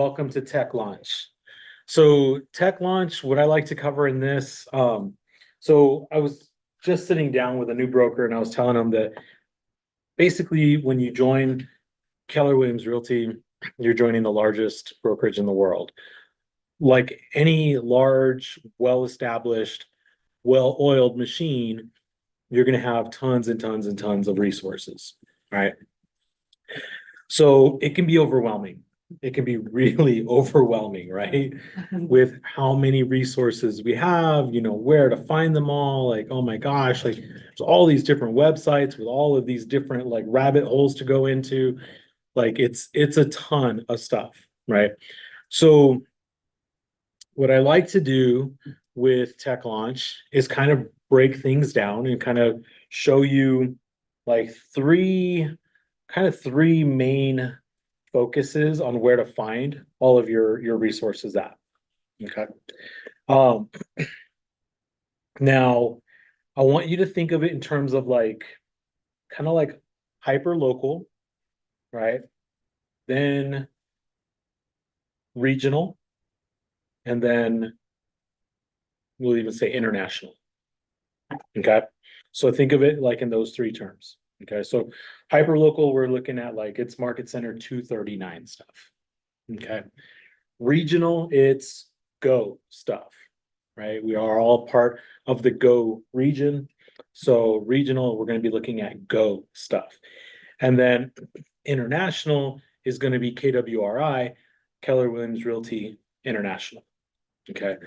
welcome to Tech Launch. So Tech Launch, what I like to cover in this, so I was just sitting down with a new broker and I was telling him that basically when you join Keller Williams Realty, you're joining the largest brokerage in the world. Like any large, well-established, well-oiled machine, you're going to have tons and tons and tons of resources, right? So it can be overwhelming. It can be really overwhelming, right? With how many resources we have, where to find them all. Like, oh my gosh, like there's all these different websites with all of these different like rabbit holes to go into. Like it's a ton of stuff, right? So what I like to do with Tech Launch is kind of break things down and kind of show you like three main focuses on where to find all of your resources at. Okay. Um, Now I want you to think of it in terms of like kind of like hyper local, right? Then regional, and then we'll even say international. Okay. So think of it like in those three terms. Okay. So hyper local, we're looking at like it's market center 239 stuff. Okay. Regional, it's go stuff, right? We are all part of the go region. So regional, we're going to be looking at go stuff. And then international is going to be KWRI, Keller Williams Realty International. Okay.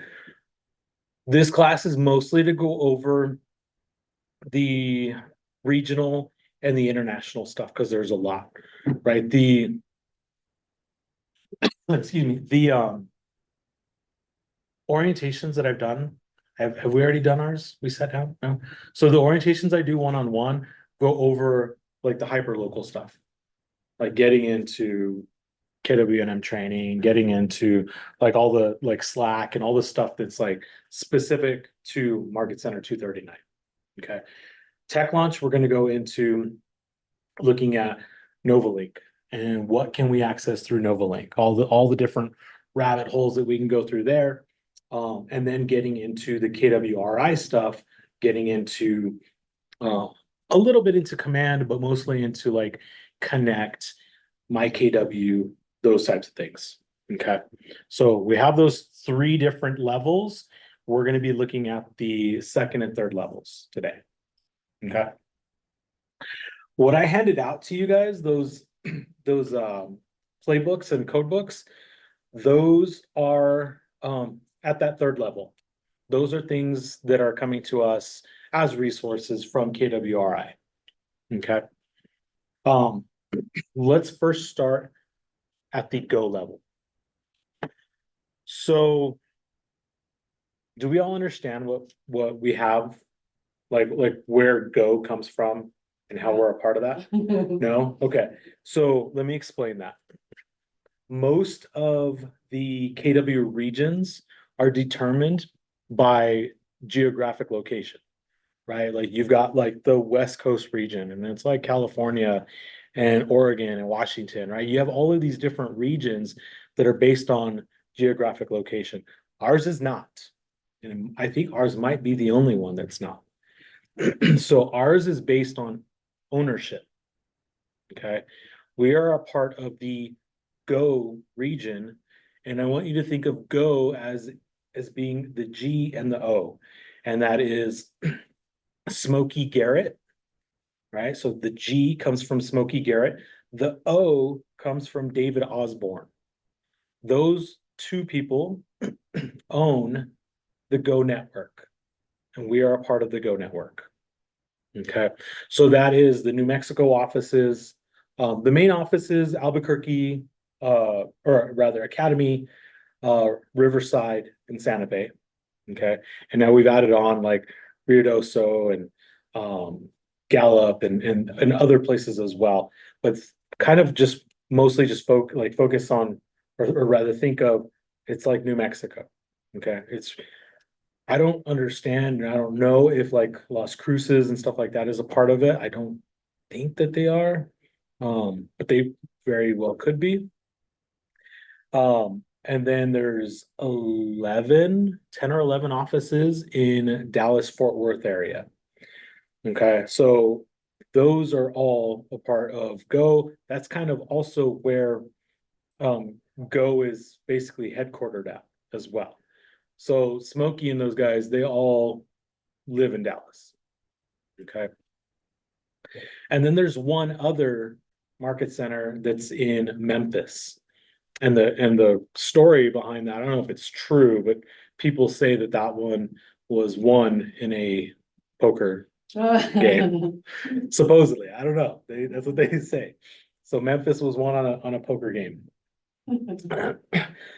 This class is mostly to go over the regional and the international stuff because there's a lot, right? The excuse me, the orientations that I've done, have we already done ours? We sat down? No. So the orientations I do one-on-one go over like the hyper local stuff, like getting into KWNM training, getting into like all the like Slack and all the stuff that's like specific to Market Center 239. Okay. Tech Launch, we're going to go into looking at Novalynk and what can we access through Novalynk, all the different rabbit holes that we can go through there. And then getting into the KWRI stuff, getting into a little bit into command, but mostly into like connect, my KW, those types of things. Okay. So we have those three different levels. We're going to be looking at the second and third levels today. Okay. What I handed out to you guys, those playbooks and code books, those are at that third level. Those are things that are coming to us as resources from KWRI. Okay. Let's first start at the go level. So do we all understand what we have, like where go comes from and how we're a part of that? No? Okay. So let me explain that. Most of the KW regions are determined by geographic location, right? Like you've got like the West Coast region, and it's like California and Oregon and Washington, right? You have all of these different regions that are based on geographic location. Ours is not. And I think ours might be the only one that's not. So ours is based on ownership. Okay. We are a part of the Go region. And I want you to think of Go as being the G and the O. And that is Smokey Garrett, right? So the G comes from Smokey Garrett. The O comes from David Osborne. Those two people own the Go network, and we are a part of the Go network. Okay, so that is the New Mexico offices. The main offices, Albuquerque, or rather Academy, Riverside, and Santa Fe. Okay, and now we've added on like Ruidoso and Gallup and other places as well. But kind of just mostly just focus on, or rather think of, it's like New Mexico. Okay, I don't understand, and I don't know if like Las Cruces and stuff like that is a part of it. I don't think that they are, but they very well could be. And then there's 10 or 11 offices in Dallas, Fort Worth area. Okay, so those are all a part of Go. That's kind of also where Go is basically headquartered at as well. So Smokey and those guys, they all live in Dallas. Okay. And then there's one other market center that's in Memphis. And the story behind that, I don't know if it's true, but people say that that one was won in a poker game. Supposedly, I don't know. That's what they say. So Memphis was won on a poker game.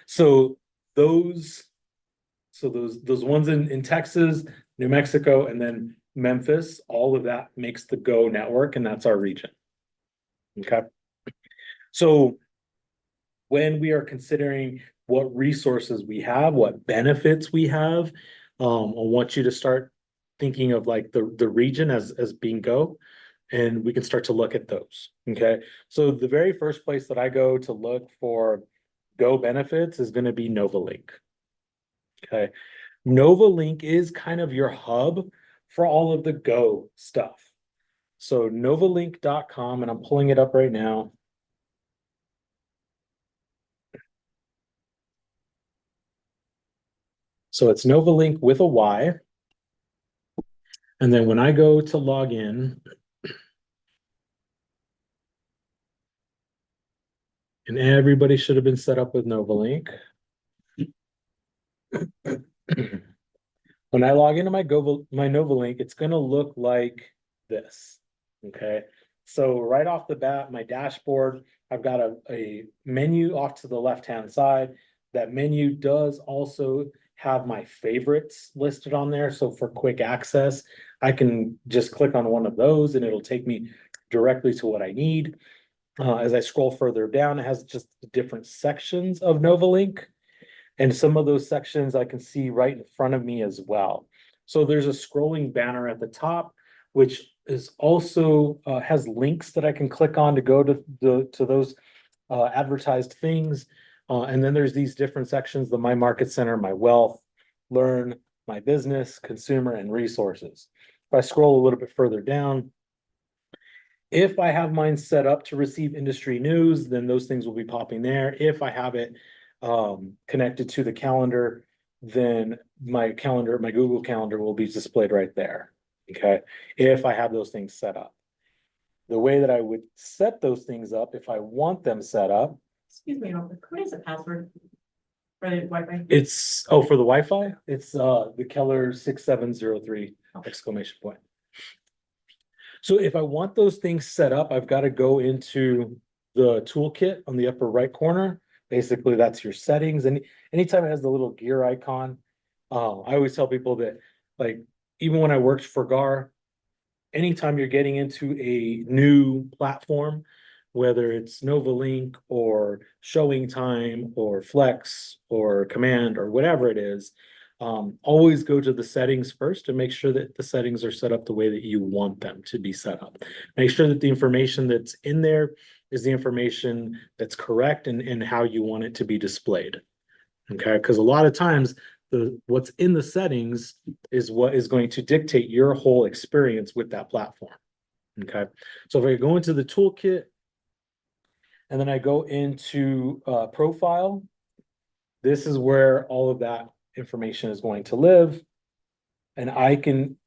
So those those ones in Texas, New Mexico, and then Memphis, all of that makes the Go network, and that's our region. Okay. So when we are considering what resources we have, what benefits we have, I want you to start thinking of like the region as being Go, and we can start to look at those. Okay. So the very first place that I go to look for Go benefits is going to be Novalynk. Okay. Novalynk is kind of your hub for all of the Go stuff. So novalynk.com, and I'm pulling it up right now. So it's Novalynk with a Y. And then when I go to log in, and everybody should have been set up with Novalynk. When I log into my Novalynk, it's going to look like this. Okay. So right off the bat, my dashboard, I've got a menu off to the left-hand side. That menu does also have my favorites listed on there. So for quick access, I can just click on one of those and it'll take me directly to what I need. As I scroll further down, it has just different sections of Novalynk. And some of those sections I can see right in front of me as well. So there's a scrolling banner at the top, which is also has links that I can click on to go to those advertised things. And then there's these different sections: the My Market Center, My Wealth, Learn, My Business, Consumer, and Resources. If I scroll a little bit further down, if I have mine set up to receive industry news, then those things will be popping there. If I have it connected to the calendar, then my Google Calendar will be displayed right there. Okay. If I have those things set up. The way that I would set those things up, if I want them set up. Excuse me, what is the password for the Wi-Fi? It's, oh, for the Wi-Fi, it's the Keller 6703 exclamation point. So if I want those things set up, I've got to go into the toolkit on the upper right corner. Basically, that's your settings. And anytime it has the little gear icon, I always tell people that, like, even when I worked for GAR, anytime you're getting into a new platform, whether it's Novalynk or Showing Time or Flex or Command or whatever it is, always go to the settings first and make sure that the settings are set up the way that you want them to be set up. Make sure that the information that's in there is the information that's correct and how you want it to be displayed. Okay, because a lot of times what's in the settings is what is going to dictate your whole experience with that platform. Okay, so if I go into the toolkit and then I go into profile, this is where all of that information is going to live. And I can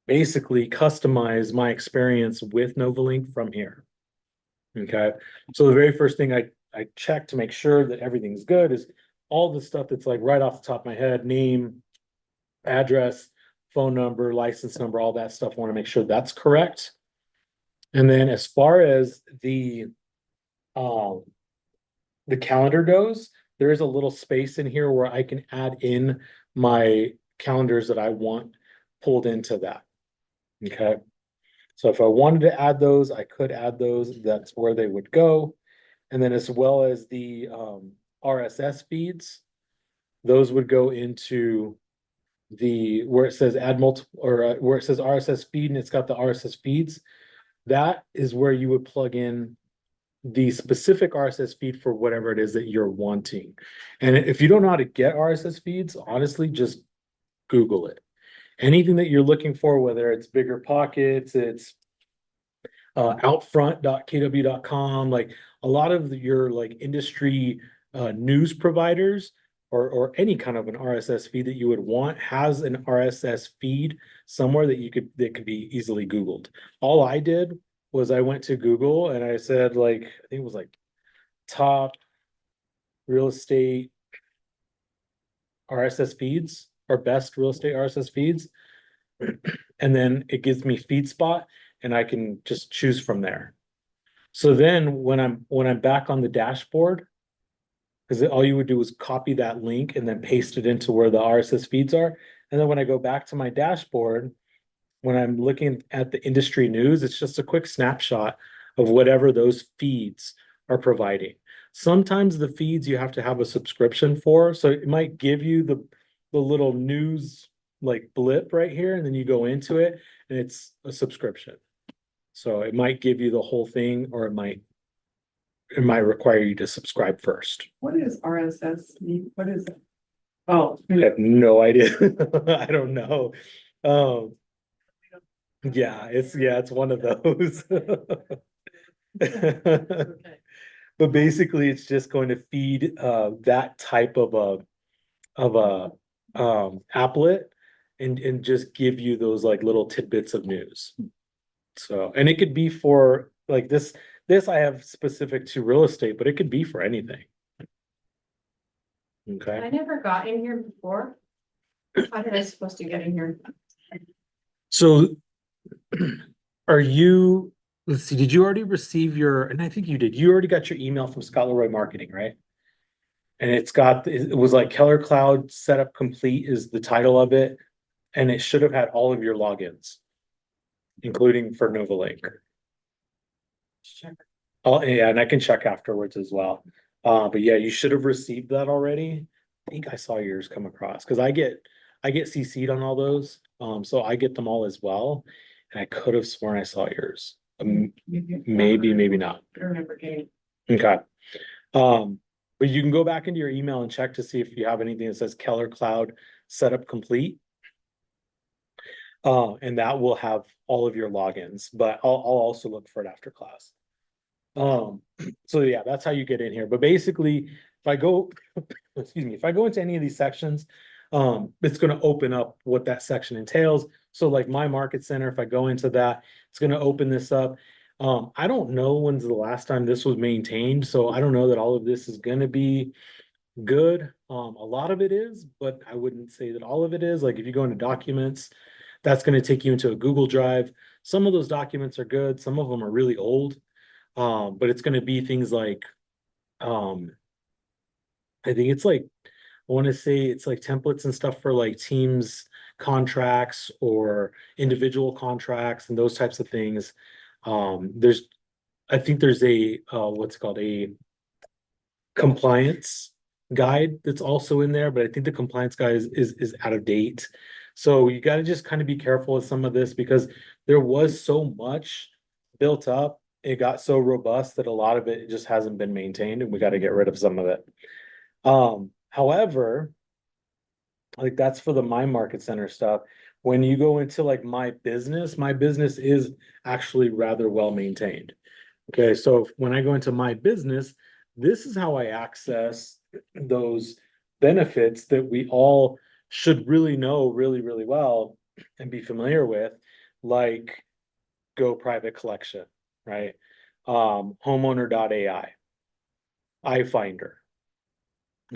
basically customize my experience with Novalynk from here. Okay, so the very first thing I check to make sure that everything's good is all the stuff that's like right off the top of my head: name, address, phone number, license number, all that stuff. I want to make sure that's correct. And then as far as the calendar goes, there is a little space in here where I can add in my calendars that I want pulled into that. Okay. So if I wanted to add those, I could add those. That's where they would go. And then as well as the RSS feeds, those would go into the where it says add multiple, or where it says RSS feed and it's got the RSS feeds. That is where you would plug in the specific RSS feed for whatever it is that you're wanting. And if you don't know how to get RSS feeds, honestly, just Google it. Anything that you're looking for, whether it's bigger pockets, it's outfront.kw.com, like a lot of your like industry news providers or any kind of an RSS feed that you would want has an RSS feed somewhere that could be easily Googled. All I did was I went to Google and I said like, I think it was like top real estate RSS feeds or best real estate RSS feeds. And then it gives me feed spot and I can just choose from there. So then when I'm back on the dashboard, because all you would do is copy that link and then paste it into where the RSS feeds are. And then when I go back to my dashboard, when I'm looking at the industry news, it's just a quick snapshot of whatever those feeds are providing. Sometimes the feeds you have to have a subscription for, so it might give you the little news like blip right here, and then you go into it and it's a subscription. So it might give you the whole thing, or it might require you to subscribe first. What is RSS mean? What is it? Oh, I have no idea. I don't know. Yeah, it's one of those. Okay. But basically it's just going to feed that type of a applet and just give you those like little tidbits of news. So, and it could be for like this I have specific to real estate, but it could be for anything. Okay. I never got in here before. How did I supposed to get in here? So are you, let's see, did you already receive your, and I think you did, you already got your email from KWRI Marketing, right? And it was like Keller Cloud Setup Complete is the title of it. And it should have had all of your logins, including for Novalynk. check. Oh, yeah, and I can check afterwards as well. But yeah, you should have received that already. I think I saw yours come across because I get CC'd on all those. So I get them all as well. And I could have sworn I saw yours. Maybe not. I remember getting. Okay. But you can go back into your email and check to see if you have anything that says Keller Cloud Setup Complete. And that will have all of your logins, but I'll also look for it after class. So yeah, that's how you get in here. But basically, if I go, excuse me, if I go into any of these sections, it's going to open up what that section entails. So like my market center, if I go into that, it's going to open this up. I don't know when's the last time this was maintained, so I don't know that all of this is going to be good. A lot of it is, but I wouldn't say that all of it is. Like if you go into documents, that's going to take you into a Google Drive. Some of those documents are good. Some of them are really old. But it's going to be things like, I think it's like, I want to say it's like templates and stuff for like teams contracts or individual contracts and those types of things. I think there's a, what's it called, a compliance guide that's also in there, but I think the compliance guide is out of date. So you got to just kind of be careful with some of this because there was so much built up. It got so robust that a lot of it just hasn't been maintained and we got to get rid of some of it. However, like that's for the My Market Center stuff. When you go into like my business is actually rather well maintained. Okay, so when I go into my business, this is how I access those benefits that we all should really know really, really well and be familiar with, like Go Private Collection, right? Homeowner.ai, iFinder.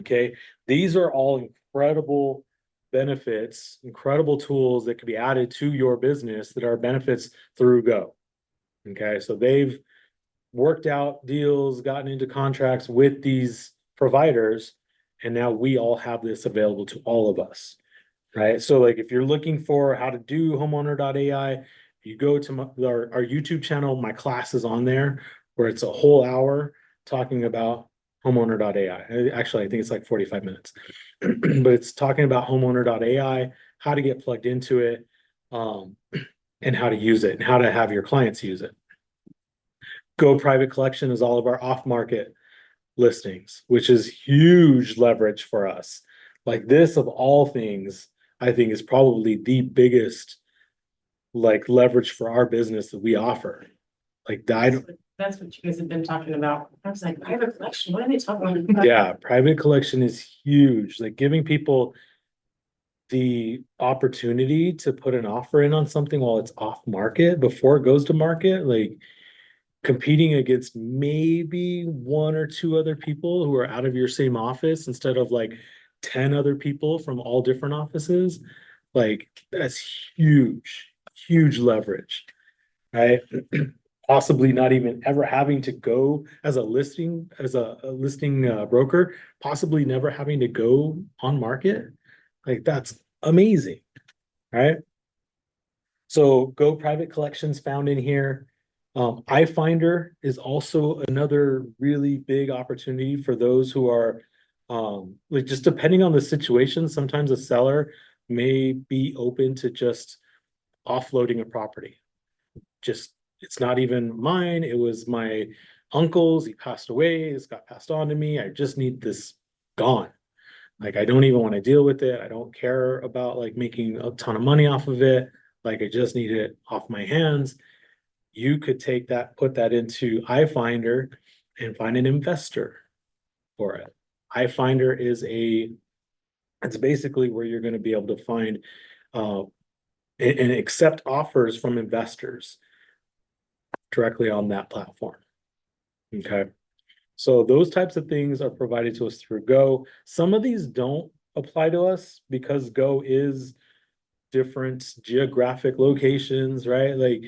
Okay, these are all incredible benefits, incredible tools that can be added to your business that are benefits through Go. Okay, so they've worked out deals, gotten into contracts with these providers, and now we all have this available to all of us, right? So like if you're looking for how to do homeowner.ai, if you go to our YouTube channel, my class is on there where it's a whole hour talking about homeowner.ai. Actually, I think it's like 45 minutes, but it's talking about homeowner.ai, how to get plugged into it, and how to use it and how to have your clients use it. Go Private Collection is all of our off-market listings, which is huge leverage for us. Like this of all things, I think is probably the biggest like leverage for our business that we offer. Like I don't, That's what you guys have been talking about. I was like, private collection, what are they talking about? yeah, private collection is huge. Like giving people the opportunity to put an offer in on something while it's off market before it goes to market, like competing against maybe one or two other people who are out of your same office instead of like 10 other people from all different offices. Like that's huge, huge leverage, right? Possibly not even ever having to go as a listing, a listing broker, possibly never having to go on market. Like that's amazing, right? So Go Private Collections found in here. iFinder is also another really big opportunity for those who are like just depending on the situation, sometimes a seller may be open to just offloading a property. Just it's not even mine, it was my uncle's, he passed away, it's got passed on to me. I just need this gone. Like I don't even want to deal with it. I don't care about like making a ton of money off of it. Like I just need it off my hands. You could take that, put that into iFinder and find an investor for it. iFinder is it's basically where you're going to be able to find uh, and accept offers from investors directly on that platform. Okay. So those types of things are provided to us through Go. Some of these don't apply to us because Go is different geographic locations, right? Like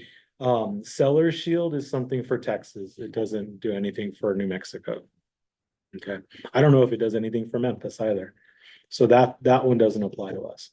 Seller Shield is something for Texas. It doesn't do anything for New Mexico. Okay. I don't know if it does anything for Memphis either. So that one doesn't apply to us.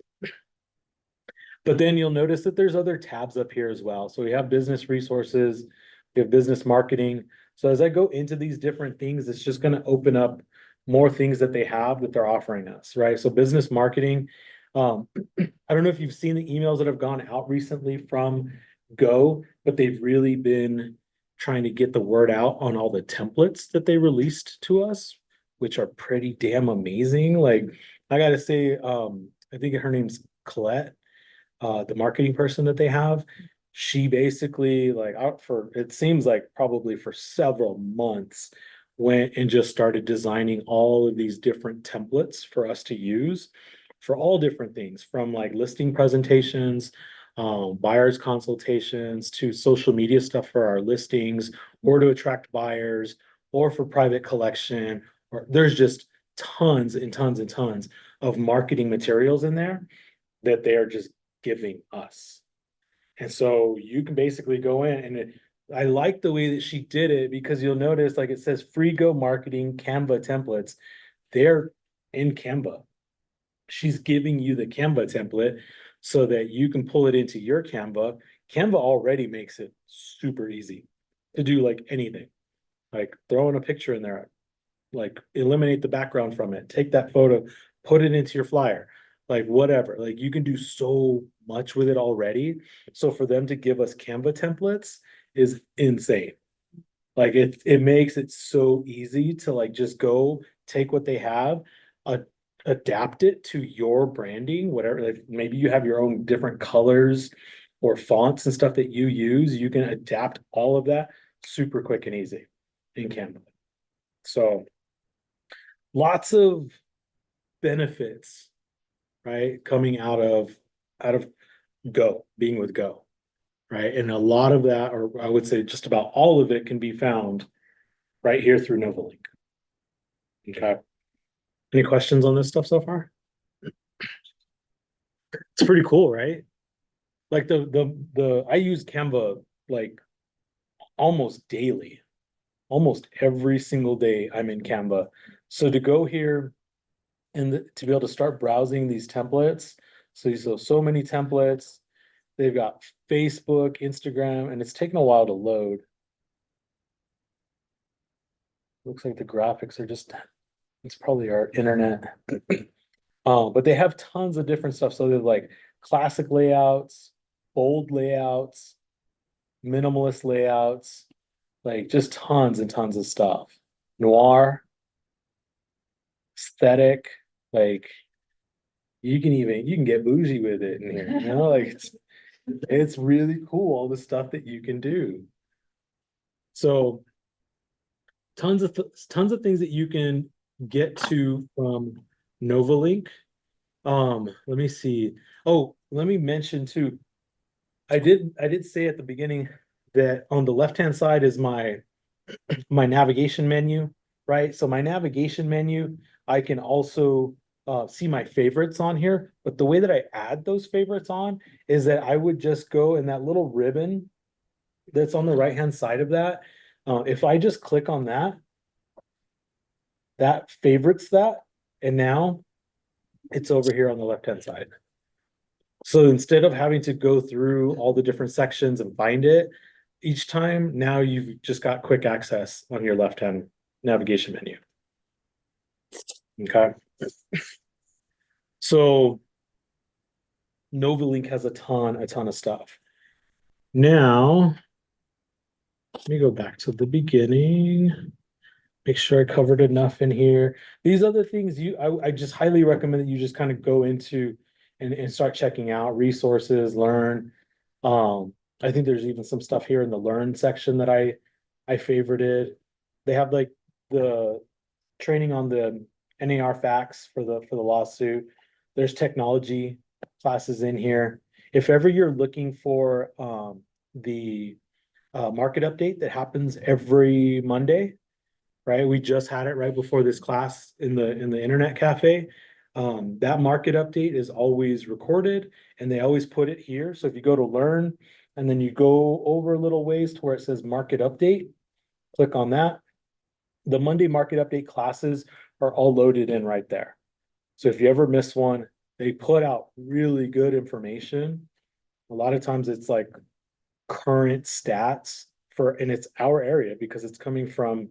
But then you'll notice that there's other tabs up here as well. So we have business resources, we have business marketing. So as I go into these different things, it's just going to open up more things that they have that they're offering us, right? So business marketing, I don't know if you've seen the emails that have gone out recently from Go, but they've really been trying to get the word out on all the templates that they released to us, which are pretty damn amazing. Like I gotta say, I think her name's Colette, the marketing person that they have. She basically like out for it seems like probably for several months went and just started designing all of these different templates for us to use for all different things from like listing presentations, buyers consultations to social media stuff for our listings or to attract buyers or for private collection, or there's just tons and tons and tons of marketing materials in there that they are just giving us. And so you can basically go in and I like the way that she did it because you'll notice like it says free Go marketing Canva templates. They're in Canva. She's giving you the Canva template so that you can pull it into your Canva. Canva already makes it super easy to do like anything. Like throwing a picture in there, like eliminate the background from it, take that photo, put it into your flyer, like whatever. Like you can do so much with it already. So for them to give us Canva templates is insane. Like it makes it so easy to like just go take what they have, adapt it to your branding, whatever. Like maybe you have your own different colors or fonts and stuff that you use. You can adapt all of that super quick and easy in Canva. So lots of benefits, right? Coming out of Go, being with Go, right? And a lot of that, or I would say just about all of it can be found right here through Novalynk. Okay. Any questions on this stuff so far? It's pretty cool, right? Like I use Canva like almost daily. Almost every single day I'm in Canva. So to go here and to be able to start browsing these templates. So many templates. They've got Facebook, Instagram, and it's taken a while to load. Looks like the graphics are just, it's probably our internet. But they have tons of different stuff. So they're like classic layouts, bold layouts, minimalist layouts. like just tons and tons of stuff. Noir, aesthetic, like you can get bougie with it in here, you know, like it's really cool all the stuff that you can do. So tons of things that you can get to from Novalynk. Let me see. Oh, let me mention too. I did say at the beginning that on the left-hand side is my navigation menu, right? So my navigation menu, I can also see my favorites on here. But the way that I add those favorites on is that I would just go in that little ribbon that's on the right-hand side of that. If I just click on that, that favorites that, and now it's over here on the left-hand side. So instead of having to go through all the different sections and find it, each time now you've just got quick access on your left-hand navigation menu. Okay. So Novalynk has a ton of stuff. Now, let me go back to the beginning. Make sure I covered enough in here. These other things I just highly recommend that you just kind of go into and start checking out resources, learn. I think there's even some stuff here in the learn section that I favorited. They have like the training on the NAR facts for the lawsuit. There's technology classes in here. If ever you're looking for the market update that happens every Monday, right? We just had it right before this class in the internet cafe. That market update is always recorded and they always put it here. So if you go to learn and then you go over a little ways to where it says market update, click on that. The Monday market update classes are all loaded in right there. So if you ever miss one, they put out really good information. A lot of times it's like current stats and it's our area because it's coming from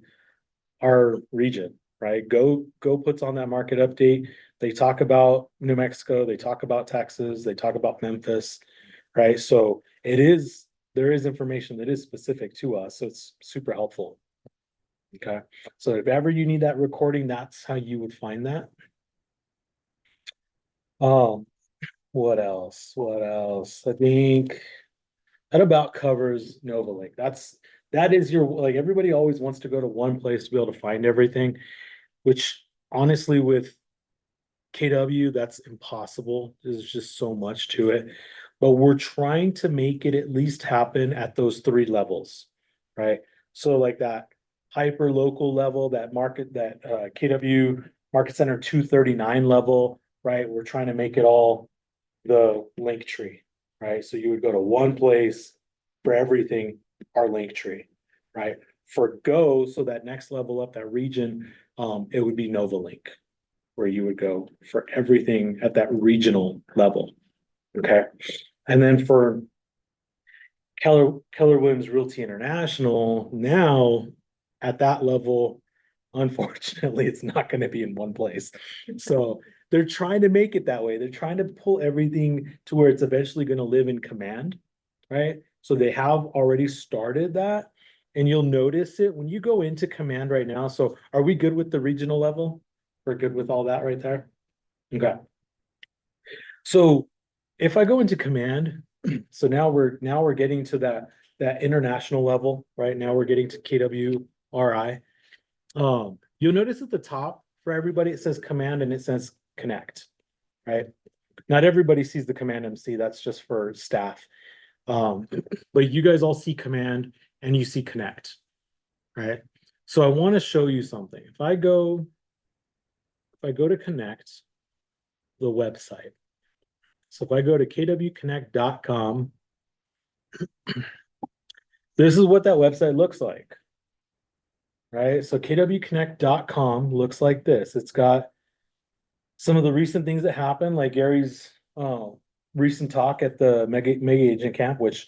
our region, right? Go puts on that market update. They talk about New Mexico, they talk about Texas, they talk about Memphis, right? So there is information that is specific to us, so it's super helpful. Okay, so if ever you need that recording, that's how you would find that. What else? What else? I think that about covers Novalynk. That is your, like, everybody always wants to go to one place to be able to find everything, which honestly with KW, that's impossible. There's just so much to it. But we're trying to make it at least happen at those 3 levels, right? So like that hyper local level, that KW Market Center 239 level, right? We're trying to make it all the link tree, right? So you would go to one place for everything, our link tree, right? For Go, so that next level up, that region, it would be Novalynk, where you would go for everything at that regional level. Okay. And then for Keller Williams Realty International, now at that level, unfortunately, it's not going to be in one place. So they're trying to make it that way. They're trying to pull everything to where it's eventually going to live in command, right? So they have already started that. And you'll notice it when you go into command right now. So are we good with the regional level? We're good with all that right there? Okay. So if I go into command, so now we're getting to that international level, right? Now we're getting to KWRI. You'll notice at the top for everybody, it says command and it says connect, right? Not everybody sees the command MC, that's just for staff. But you guys all see command and you see connect, right? So I want to show you something. If I go to connect the website, so if I go to kwconnect.com, this is what that website looks like, right? So kwconnect.com looks like this. It's got some of the recent things that happened, like Gary's recent talk at the mega agent camp, which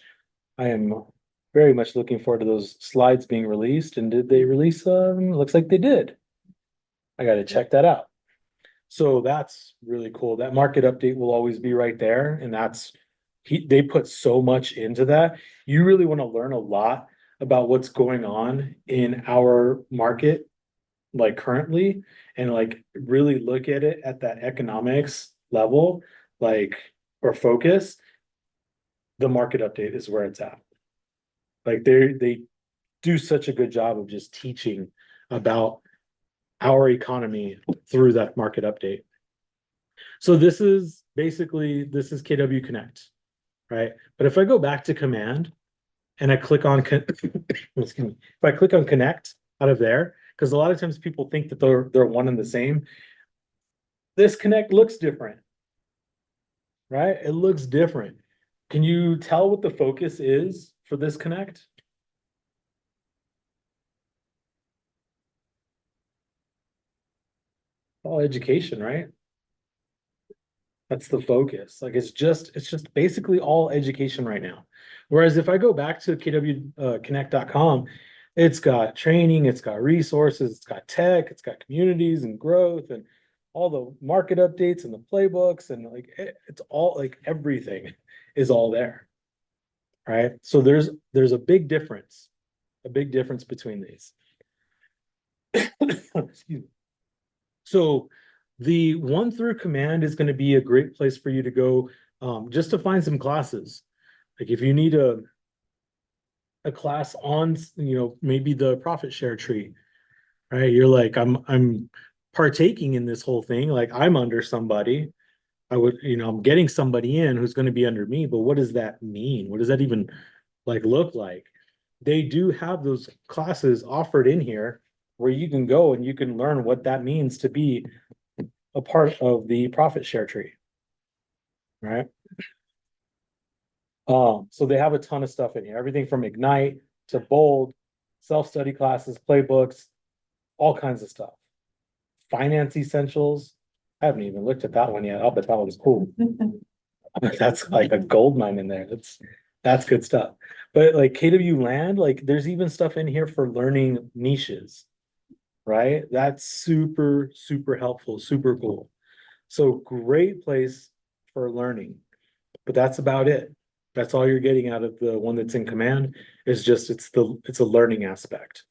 I am very much looking forward to those slides being released. And did they release them? Looks like they did. I got to check that out. So that's really cool. That market update will always be right there. And they put so much into that. You really want to learn a lot about what's going on in our market, like currently, and like really look at it at that economics level, like, or focus, the market update is where it's at. Like they do such a good job of just teaching about our economy through that market update. So this is basically, this is KW Connect, right? But if I go back to command and I click on, excuse me, if I click on connect out of there, because a lot of times people think that they're one and the same. This connect looks different, right? It looks different. Can you tell what the focus is for this connect? All education, right? That's the focus. Like it's just basically all education right now. Whereas if I go back to kwconnect.com, it's got training, it's got resources, it's got tech, it's got communities and growth and all the market updates and the playbooks and like it's all like everything is all there. Right? So there's a big difference between these. Excuse me. So the one through command is going to be a great place for you to go just to find some classes. Like if you need a class on, maybe the profit share tree, right? You're like, I'm partaking in this whole thing. Like I'm under somebody. I'm getting somebody in who's going to be under me, but what does that mean? What does that even like look like? They do have those classes offered in here where you can go and you can learn what that means to be a part of the profit share tree. Right. So they have a ton of stuff in here, everything from Ignite to Bold, self-study classes, playbooks, all kinds of stuff. Finance essentials. I haven't even looked at that one yet. I'll bet that one's cool. That's like a gold mine in there. That's good stuff. But like KW Land, like there's even stuff in here for learning niches, right? That's super, super helpful, super cool. So great place for learning, but that's about it. That's all you're getting out of the one that's in command is just it's a learning aspect.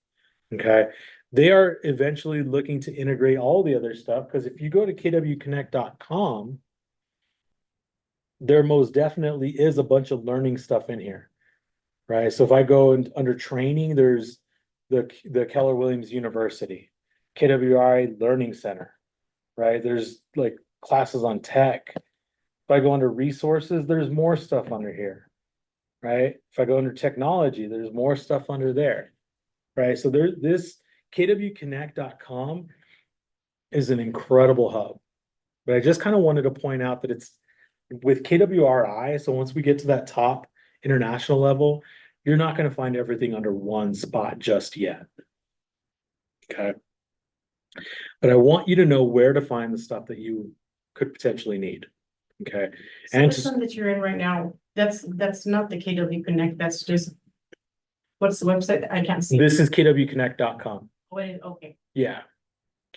Okay. They are eventually looking to integrate all the other stuff because if you go to kwconnect.com, there most definitely is a bunch of learning stuff in here. Right. So if I go under training, there's the Keller Williams University, KWRI Learning Center, right? There's like classes on tech. If I go under resources, there's more stuff under here, right? If I go under technology, there's more stuff under there, right? So this kwconnect.com is an incredible hub. But I just kind of wanted to point out that it's with KWRI. So once we get to that top international level, you're not going to find everything under one spot just yet. Okay. But I want you to know where to find the stuff that you could potentially need. Okay. So And this one that you're in right now, that's not the KW Connect, that's just. What's the website? I can't see. this is kwconnect.com. Okay. Yeah.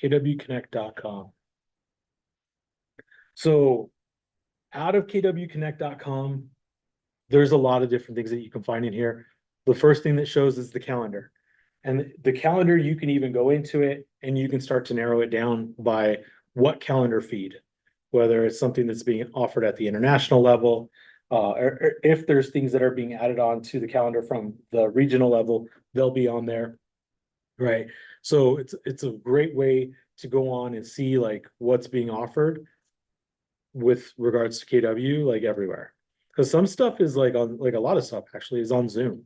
kwconnect.com. So out of kwconnect.com, there's a lot of different things that you can find in here. The first thing that shows is the calendar. And the calendar, you can even go into it and you can start to narrow it down by what calendar feed, whether it's something that's being offered at the international level, or if there's things that are being added on to the calendar from the regional level, they'll be on there. Right. So it's a great way to go on and see like what's being offered with regards to KW, like everywhere. Because some stuff is like on, like a lot of stuff actually is on Zoom.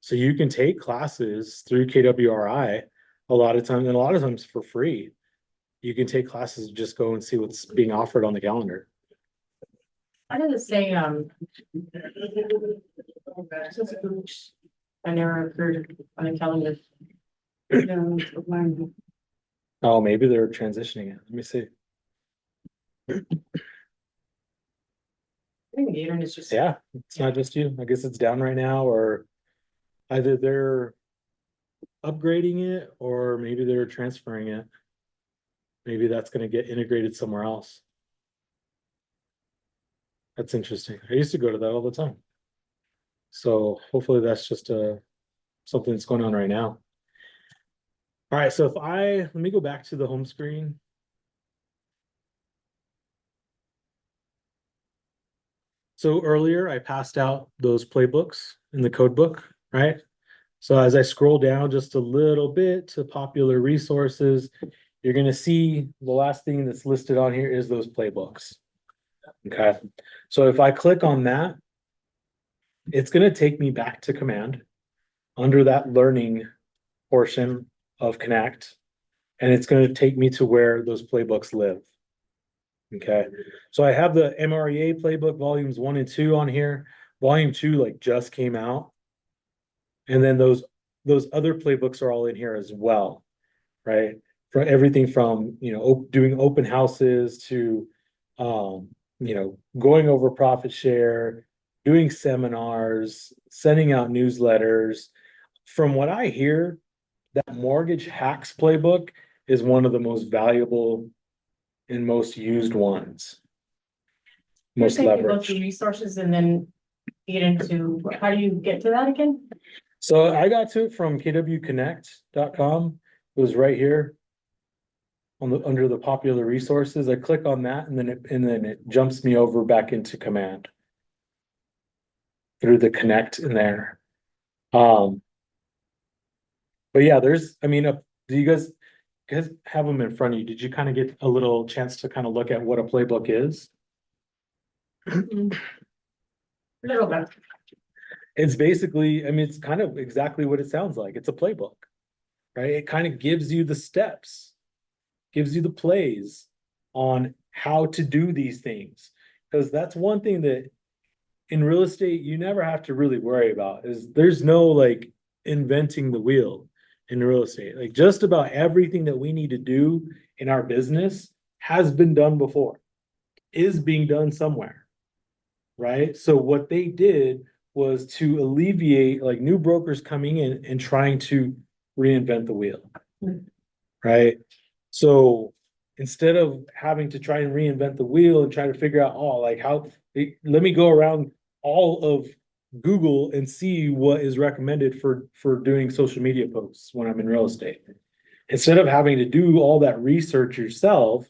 So you can take classes through KWRI a lot of times, and a lot of times for free. You can take classes, just go and see what's being offered on the calendar. I didn't say, I never heard on the calendar. Oh, maybe they're transitioning it. Let me see. I think the internet is just. Yeah, it's not just you. I guess it's down right now, or either they're upgrading it or maybe they're transferring it. Maybe that's going to get integrated somewhere else. That's interesting. I used to go to that all the time. So hopefully that's just a something that's going on right now. All right, so let me go back to the home screen. So earlier I passed out those playbooks in the code book, right? So as I scroll down just a little bit to popular resources, you're gonna see the last thing that's listed on here is those playbooks. Okay, so if I click on that, it's gonna take me back to Command under that learning portion of Connect, and it's gonna take me to where those playbooks live. Okay, so I have the MREA playbook volumes 1 and 2 on here. Volume 2 like just came out. And then those other playbooks are all in here as well, right? For everything from, doing open houses to, going over profit share, doing seminars, sending out newsletters. From what I hear, that mortgage hacks playbook is one of the most valuable and most used ones. Most You're saying you go through leveraged. resources and then get into, how do you get to that again? So I got to it from kwconnect.com. It was right here under the popular resources. I click on that and then it jumps me over back into Command through the Connect in there. But yeah, do you guys have them in front of you? Did you kind of get a little chance to kind of look at what a playbook is? A little bit. It's basically, it's kind of exactly what it sounds like. It's a playbook, right? It kind of gives you the steps, gives you the plays on how to do these things. Because that's one thing that in real estate, you never have to really worry about is there's no like inventing the wheel in real estate. Like just about everything that we need to do in our business has been done before, is being done somewhere, right? So what they did was to alleviate like new brokers coming in and trying to reinvent the wheel, right? So instead of having to try and reinvent the wheel and try to figure out, let me go around all of Google and see what is recommended for doing social media posts when I'm in real estate. Instead of having to do all that research yourself,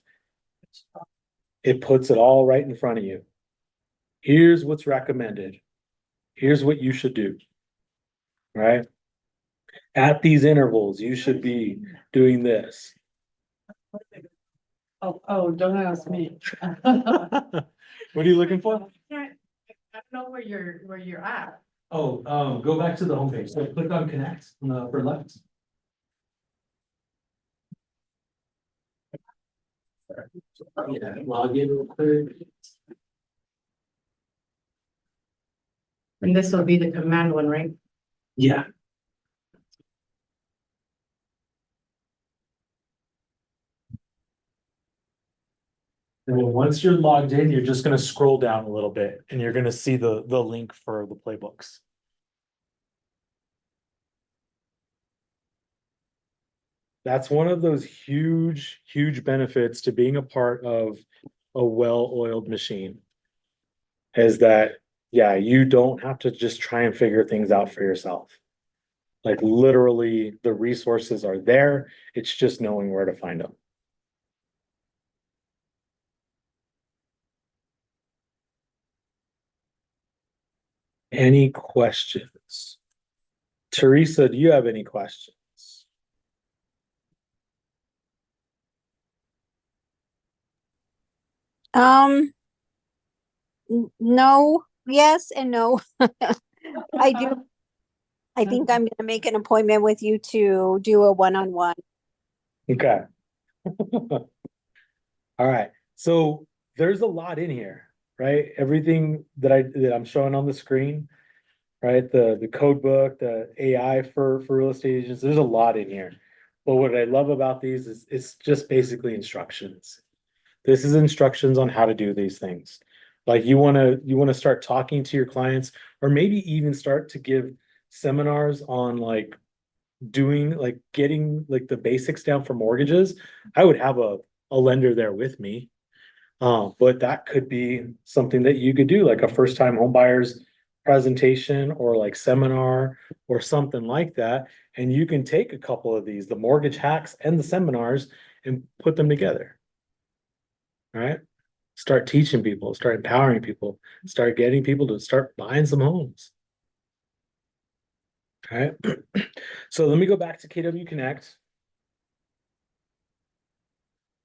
it puts it all right in front of you. Here's what's recommended. Here's what you should do, right? At these intervals, you should be doing this. Oh, don't ask me. What are you looking for? I don't know where you're at. Oh, go back to the homepage. So click on Connect on the upper left. Yeah, log in real quick. And this will be the command one, right? Yeah. And then once you're logged in, you're just gonna scroll down a little bit and you're gonna see the link for the playbooks. That's one of those huge, huge benefits to being a part of a well-oiled machine. Is that, yeah, you don't have to just try and figure things out for yourself. Like literally, the resources are there. It's just knowing where to find them. Any questions? Teresa, do you have any questions? No, yes and no. I do. I think I'm gonna make an appointment with you to do a one-on-one. Okay. All right. So there's a lot in here, right? Everything that I'm showing on the screen, right? The code book, the AI for real estate agents, there's a lot in here. But what I love about these is it's just basically instructions. This is instructions on how to do these things. Like you want to start talking to your clients, or maybe even start to give seminars on like getting like the basics down for mortgages. I would have a lender there with me. But that could be something that you could do, like a first time home buyers presentation or like seminar or something like that. And you can take a couple of these, the mortgage hacks and the seminars, and put them together. All right. Start teaching people, start empowering people, start getting people to start buying some homes. All right. So let me go back to KW Connect.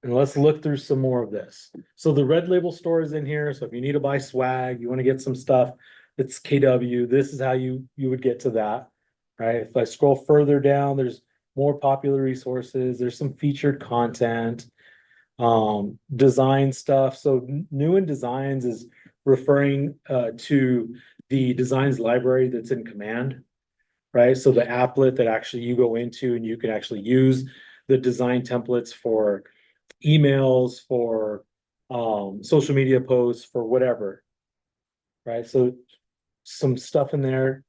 And let's look through some more of this. So the red label store is in here. So if you need to buy swag, you want to get some stuff, it's KW. This is how you would get to that, right? If I scroll further down, there's more popular resources. There's some featured content, design stuff. So new in designs is referring to the designs library that's in Command, right? So the applet that actually you go into and you can actually use the design templates for emails, for social media posts, for whatever, right? So some stuff in there.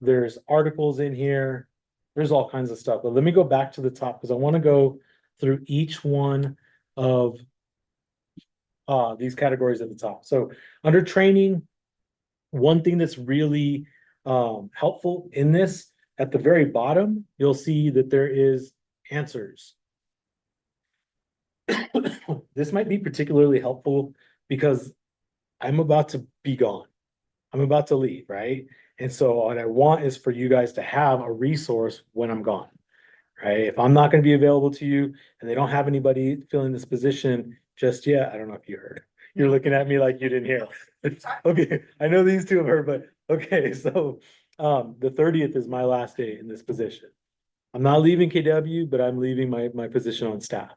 There's articles in here. There's all kinds of stuff. But let me go back to the top because I want to go through each one of these categories at the top. So under training, one thing that's really helpful in this, at the very bottom, you'll see that there is answers. This might be particularly helpful because I'm about to be gone. I'm about to leave, right? And so what I want is for you guys to have a resource when I'm gone, right? If I'm not going to be available to you and they don't have anybody filling this position just yet, I don't know if you heard. You're looking at me like you didn't hear. Okay, I know these two have heard, but okay, so the 30th is my last day in this position. I'm not leaving KW, but I'm leaving my position on staff.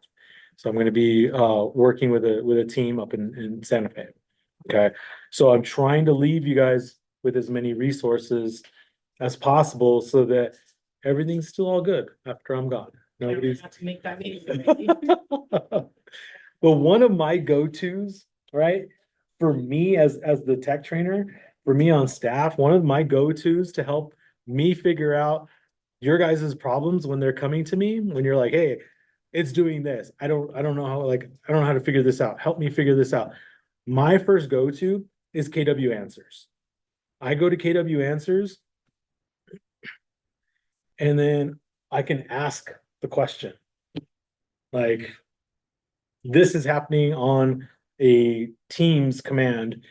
So I'm going to be working with a team up in Santa Fe. Okay, so I'm trying to leave you guys with as many resources as possible so that everything's still all good after I'm gone. Nobody's Have to make that meeting. Well, one of my go-tos, right, for me as the tech trainer, for me on staff, one of my go-tos to help me figure out your guys' problems when they're coming to me, when you're like, hey, it's doing this. I don't know how, like, I don't know how to figure this out. Help me figure this out. My first go-to is KW Answers. I go to KW Answers and then I can ask the question. Like, this is happening on a Teams command.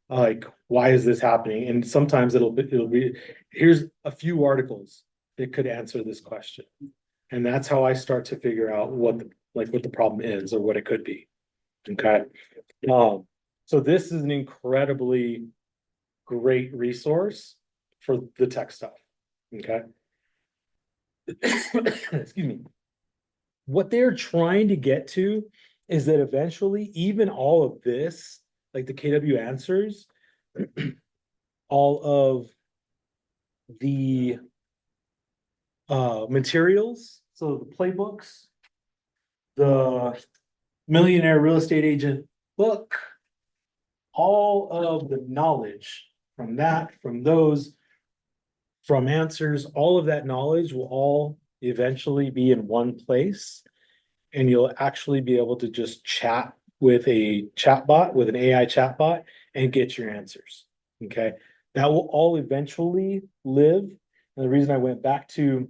Like, why is this happening? And sometimes it'll be, here's a few articles that could answer this question. And that's how I start to figure out what the problem is or what it could be. Okay. So this is an incredibly great resource for the tech stuff. Okay. Excuse me. What they're trying to get to is that eventually, even all of this, like the KW answers, all of the materials, so the playbooks, the millionaire real estate agent book, all of the knowledge from that, from those, from answers, all of that knowledge will all eventually be in one place. And you'll actually be able to just chat with a chatbot, with an AI chatbot, and get your answers. Okay. That will all eventually live. And the reason I went back to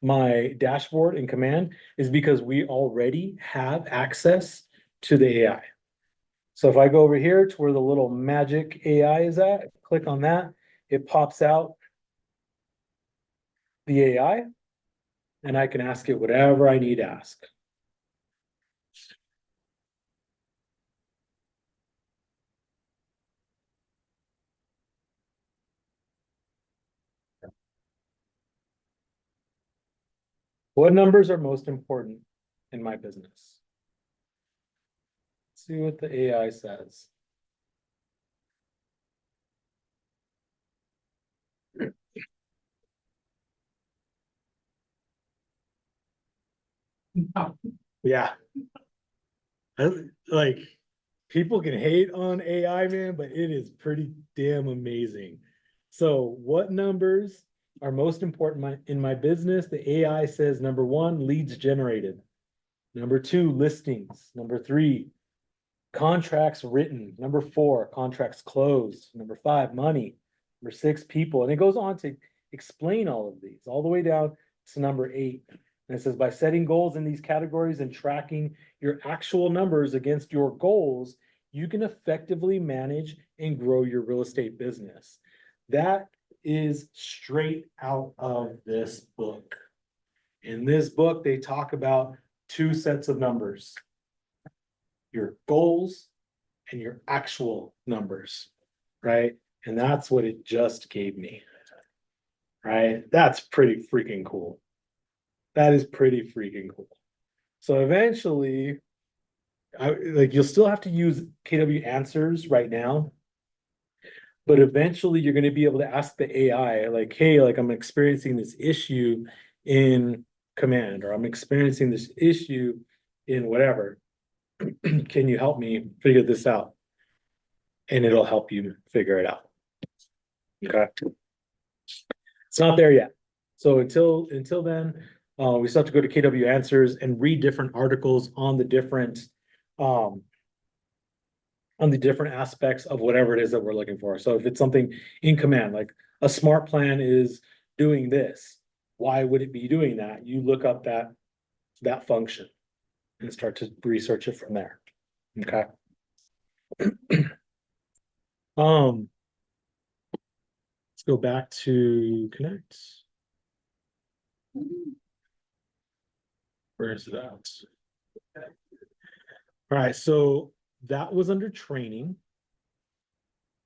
my dashboard in Command is because we already have access to the AI. So if I go over here to where the little magic AI is at, click on that, it pops out the AI, and I can ask it whatever I need to ask. What numbers are most important in my business? Let's see what the AI says. Yeah. Like, people can hate on AI, man, but it is pretty damn amazing. So what numbers are most important in my business? The AI says number 1, leads generated. Number 2, listings. Number 3, Contracts written, number 4, contracts closed, number 5, money, number 6, people, and it goes on to explain all of these, all the way down to number 8. And it says, by setting goals in these categories and tracking your actual numbers against your goals, you can effectively manage and grow your real estate business. That is straight out of this book. In this book, they talk about 2 sets of numbers. Your goals and your actual numbers, right? And that's what it just gave me, right? That's pretty freaking cool. That is pretty freaking cool. So eventually, you'll still have to use KW Answers right now, but eventually you're going to be able to ask the AI, like, hey, like I'm experiencing this issue in Command, or I'm experiencing this issue in whatever. Can you help me figure this out? And it'll help you figure it out. Okay. It's not there yet. So until then, we still have to go to KW Answers and read different articles on the different aspects of whatever it is that we're looking for. So if it's something in Command, like a smart plan is doing this, why would it be doing that? You look up that function and start to research it from there. Okay. Let's go back to Connect. Where is it at? All right, so that was under training.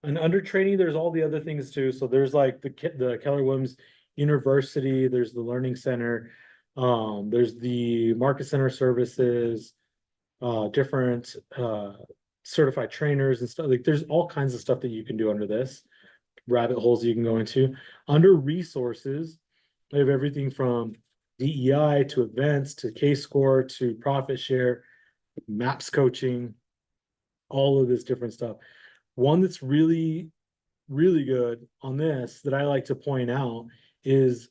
And under training, there's all the other things too. So there's like the Keller Williams University, there's the Learning Center, there's the Market Center services, different certified trainers and stuff. Like there's all kinds of stuff that you can do under this, rabbit holes you can go into. Under resources, we have everything from DEI to events to K-score to profit share, MAPS coaching, all of this different stuff. One that's really, really good on this that I like to point out is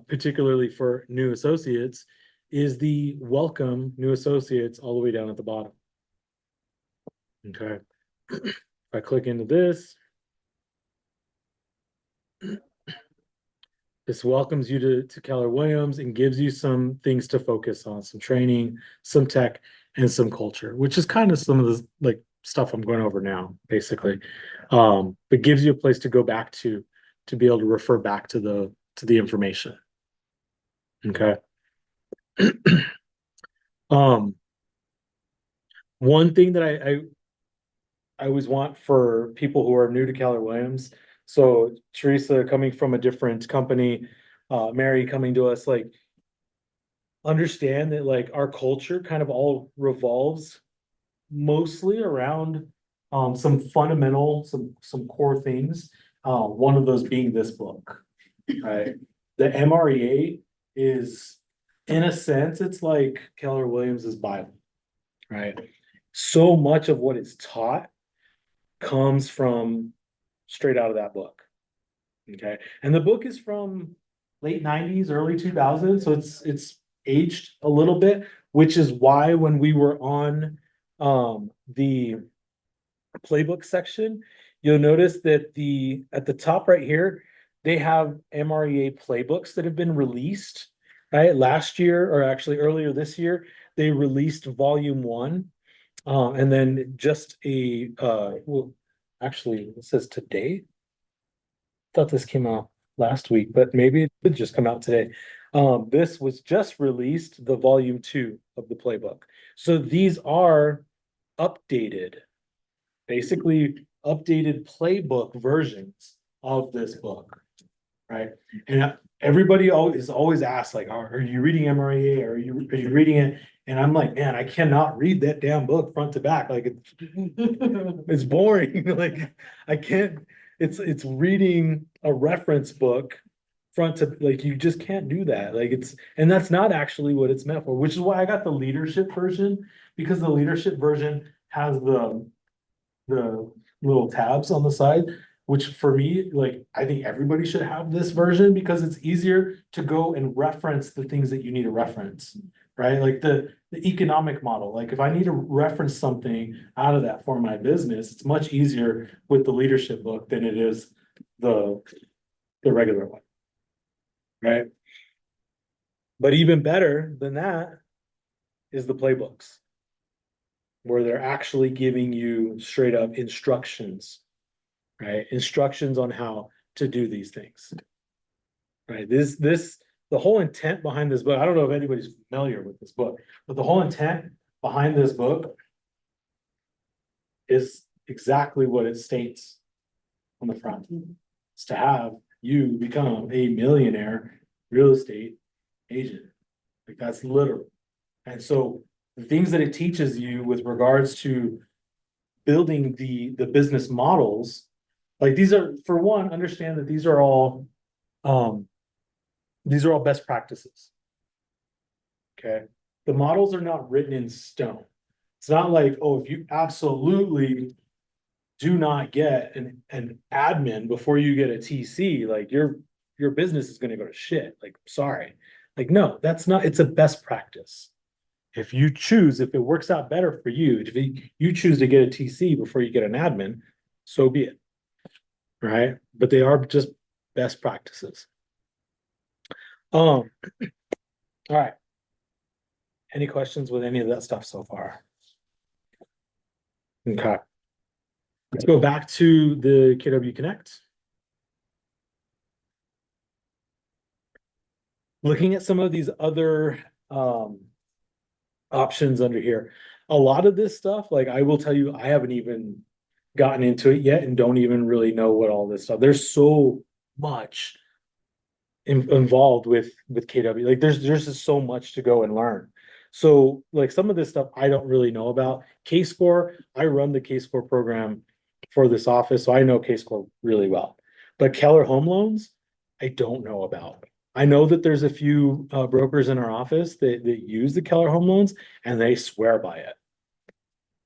particularly for new associates is the welcome new associates all the way down at the bottom. Okay. If I click into this, this welcomes you to Keller Williams and gives you some things to focus on, some training, some tech, and some culture, which is kind of some of the like stuff I'm going over now, basically. But gives you a place to go back to be able to refer back to the information. Okay. One thing that I always want for people who are new to Keller Williams. So Teresa coming from a different company, Mary coming to us, like understand that like our culture kind of all revolves mostly around some fundamental, some core things. One of those being this book, right? The MREA is, in a sense, it's like Keller Williams's Bible, right? So much of what is taught comes from straight out of that book. Okay. And the book is from late 90s, early 2000s. So it's aged a little bit, which is why when we were on the playbook section, you'll notice that at the top right here, they have MREA playbooks that have been released, right? Last year, or actually earlier this year, they released volume 1. And then just well, actually, it says today. I thought this came out last week, but maybe it did just come out today. This was just released, the volume 2 of the playbook. So these are updated, basically updated playbook versions of this book, right? And everybody always asks, like, are you reading MREA? Are you reading it? And I'm like, man, I cannot read that damn book front to back. Like it's boring. Like I can't, it's reading a reference book front to, like, you just can't do that. Like and that's not actually what it's meant for, which is why I got the leadership version, because the leadership version has the little tabs on the side, which for me, like, I think everybody should have this version because it's easier to go and reference the things that you need to reference. right? Like the economic model, like if I need to reference something out of that for my business, it's much easier with the leadership book than it is the regular one. Right? But even better than that is the playbooks, where they're actually giving you straight up instructions, right? Instructions on how to do these things. Right? The whole intent behind this book, I don't know if anybody's familiar with this book, but the whole intent behind this book is exactly what it states on the front. It's to have you become a millionaire real estate agent. Like that's literal. And so the things that it teaches you with regards to building the business models, like these are, for one, understand that these are all best practices. Okay. The models are not written in stone. It's not like, oh, if you absolutely do not get an admin before you get a TC, like your business is going to go to shit. Like, sorry. Like, no, that's not, it's a best practice. If you choose, if it works out better for you, if you choose to get a TC before you get an admin, so be it. Right? But they are just best practices. All right. Any questions with any of that stuff so far? Okay. Let's go back to the KW Connect. Looking at some of these other options under here, a lot of this stuff, like I will tell you, I haven't even gotten into it yet and don't even really know what all this stuff. There's so much involved with KW. Like there's just so much to go and learn. So like some of this stuff I don't really know about. K-Score, I run the K-Score program for this office, so I know K-Score really well. But Keller Home Loans, I don't know about. I know that there's a few brokers in our office that use the Keller Home Loans and they swear by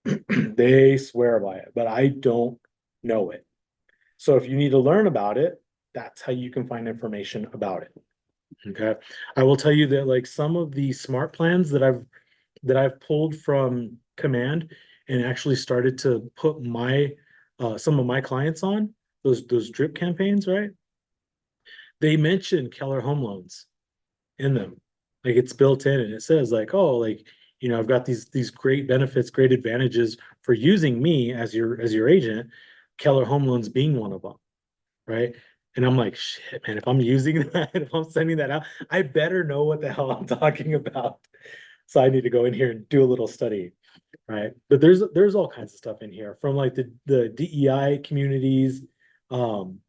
it. They swear by it, but I don't know it. So if you need to learn about it, that's how you can find information about it. Okay. I will tell you that like some of the smart plans that I've pulled from Command and actually started to put my some of my clients on those drip campaigns, right? They mention Keller Home Loans in them. Like it's built in and it says like, oh, like, you know, I've got these great benefits, great advantages for using me as your agent, Keller Home Loans being one of them. Right. And I'm like, shit, man, if I'm using that, if I'm sending that out, I better know what the hell I'm talking about. So I need to go in here and do a little study. Right. But there's all kinds of stuff in here from like the DEI communities,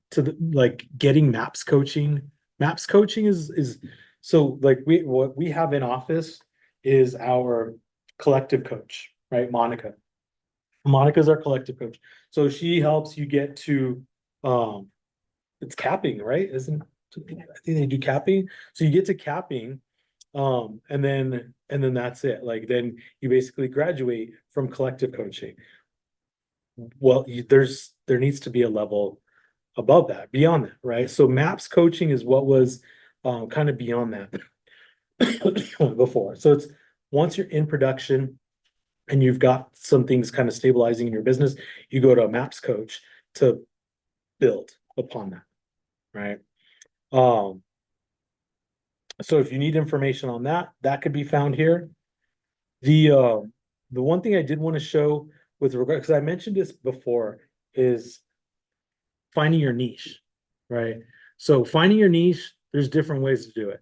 to the like getting MAPS coaching. MAPS coaching is so like what we have in office is our collective coach, right? Monica's our collective coach. So she helps you get to it's capping, right? Isn't I think they do capping. So you get to capping, and then that's it. Like then you basically graduate from collective coaching. Well, there needs to be a level above that, beyond that, right? So MAPS coaching is what was kind of beyond that before. So it's once you're in production and you've got some things kind of stabilizing in your business, you go to a MAPS coach to build upon that, right? So if you need information on that, that could be found here. The one thing I did want to show with regard, because I mentioned this before, is finding your niche, right? So finding your niche, there's different ways to do it.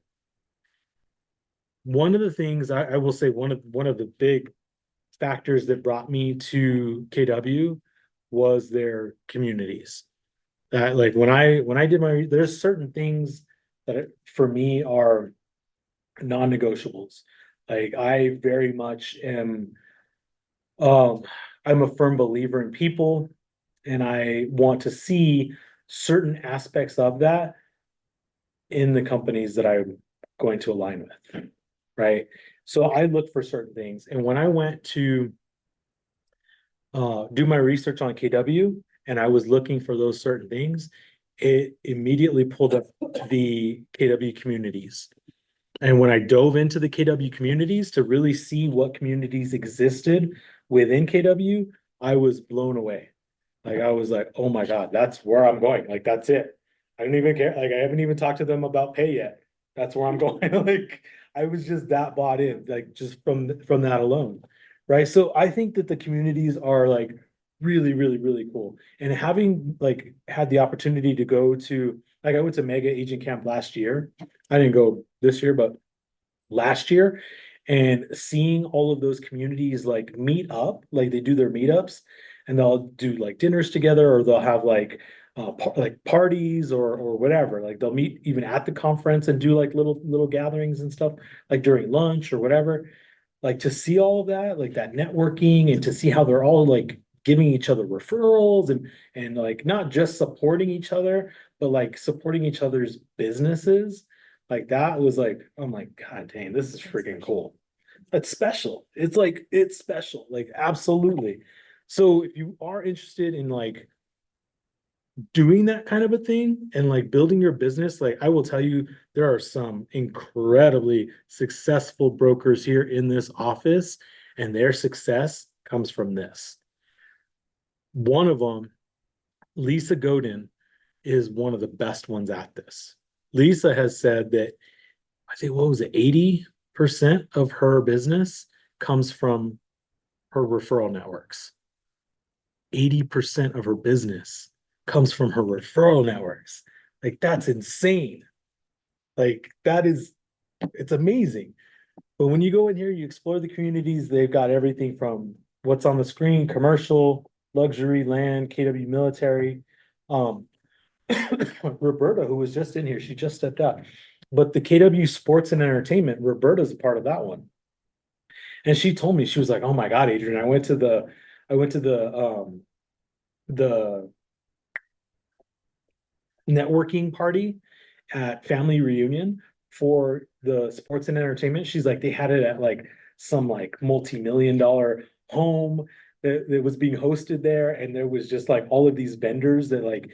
One of the things I will say, one of the big factors that brought me to KW was their communities. Like when I did there's certain things that for me are non-negotiables. Like I very much am, I'm a firm believer in people, and I want to see certain aspects of that in the companies that I'm going to align with, right? So I look for certain things, and when I went to do my research on KW and I was looking for those certain things, it immediately pulled up the KW communities. And when I dove into the KW communities to really see what communities existed within KW, I was blown away. Like I was like, oh my God, that's where I'm going. Like that's it. I don't even care. Like I haven't even talked to them about pay yet. That's where I'm going. Like I was just that bought in, like just from that alone. Right. So I think that the communities are like really, really, really cool. And having like had the opportunity to go to like I went to Mega Agent Camp last year. I didn't go this year, but last year, and seeing all of those communities like meet up, like they do their meetups, and they'll do like dinners together, or they'll have like parties or whatever. Like they'll meet even at the conference and do like little gatherings and stuff, like during lunch or whatever. Like to see all of that, like that networking, and to see how they're all like giving each other referrals and like not just supporting each other, but like supporting each other's businesses. Like that was like, I'm like, God dang, this is freaking cool. It's special. It's like it's special, like absolutely. So if you are interested in like doing that kind of a thing and like building your business, like I will tell you, there are some incredibly successful brokers here in this office, and their success comes from this. One of them, Lisa Godin, is one of the best ones at this. Lisa has said that I think what was it, 80% of her business comes from her referral networks. 80% of her business comes from her referral networks. Like that's insane. Like that is, it's amazing. But when you go in here, you explore the communities, they've got everything from what's on the screen, commercial, luxury, land, KW military. Um, Roberta, who was just in here, she just stepped out. But the KW sports and entertainment, Roberta's a part of that one. And she told me, she was like, oh my God, Adrian, I went to the networking party at family reunion for the sports and entertainment. She's like, they had it at like some like multi-million-dollar home that was being hosted there. And there was just like all of these vendors that like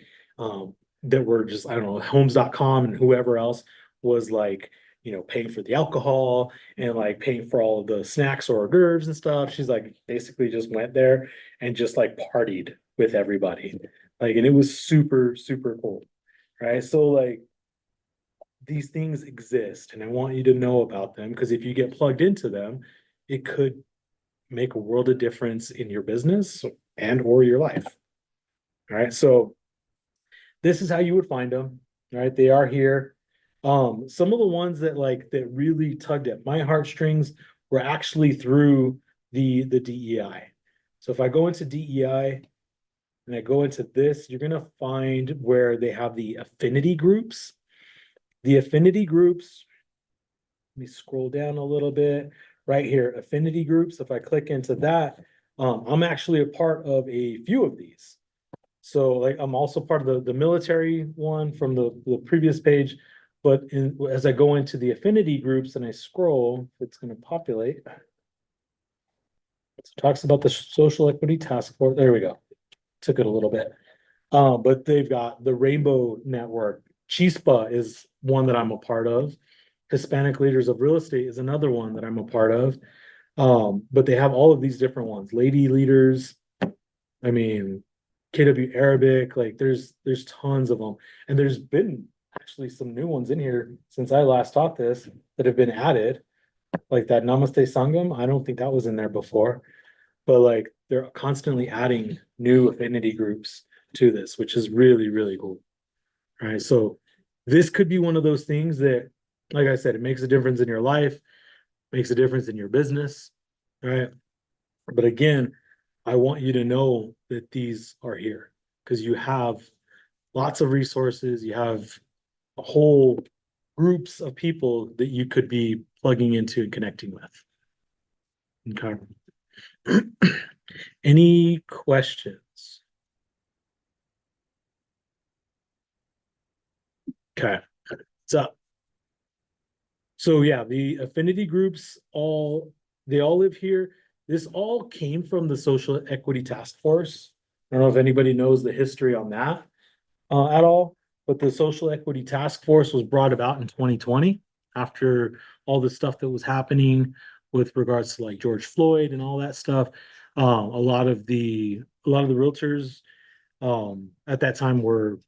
that were just, I don't know, homes.com and whoever else was like, paying for the alcohol and like paying for all of the snacks or hors d'oeuvres and stuff. She's like basically just went there and just like partied with everybody. Like, and it was super, super cool. Right. So like these things exist, and I want you to know about them, because if you get plugged into them, it could make a world of difference in your business and or your life. All right. So this is how you would find them. All right. They are here. Some of the ones that really tugged at my heartstrings were actually through the DEI. So if I go into DEI and I go into this, you're gonna find where they have the affinity groups. The affinity groups, let me scroll down a little bit. Right here, affinity groups. If I click into that, I'm actually a part of a few of these. So like I'm also part of the military one from the previous page. But as I go into the affinity groups and I scroll, it's going to populate. It talks about the social equity task force. There we go. Took it a little bit. But they've got the Rainbow Network. Chispa is one that I'm a part of. Hispanic Leaders of Real Estate is another one that I'm a part of. But they have all of these different ones. Lady Leaders, I mean, KW Arabic, like there's tons of them. And there's been actually some new ones in here since I last taught this that have been added. Like that Namaste Sangam, I don't think that was in there before. But like they're constantly adding new affinity groups to this, which is really, really cool. All right. So this could be one of those things that, like I said, it makes a difference in your life, makes a difference in your business. Right. But again, I want you to know that these are here because you have lots of resources. You have a whole groups of people that you could be plugging into and connecting with. Okay. Any questions? Okay. So yeah, the affinity groups they all live here. This all came from the Social Equity Task Force. I don't know if anybody knows the history on that at all, but the Social Equity Task Force was brought about in 2020. after all the stuff that was happening with regards to like George Floyd and all that stuff. A lot of the realtors at that time were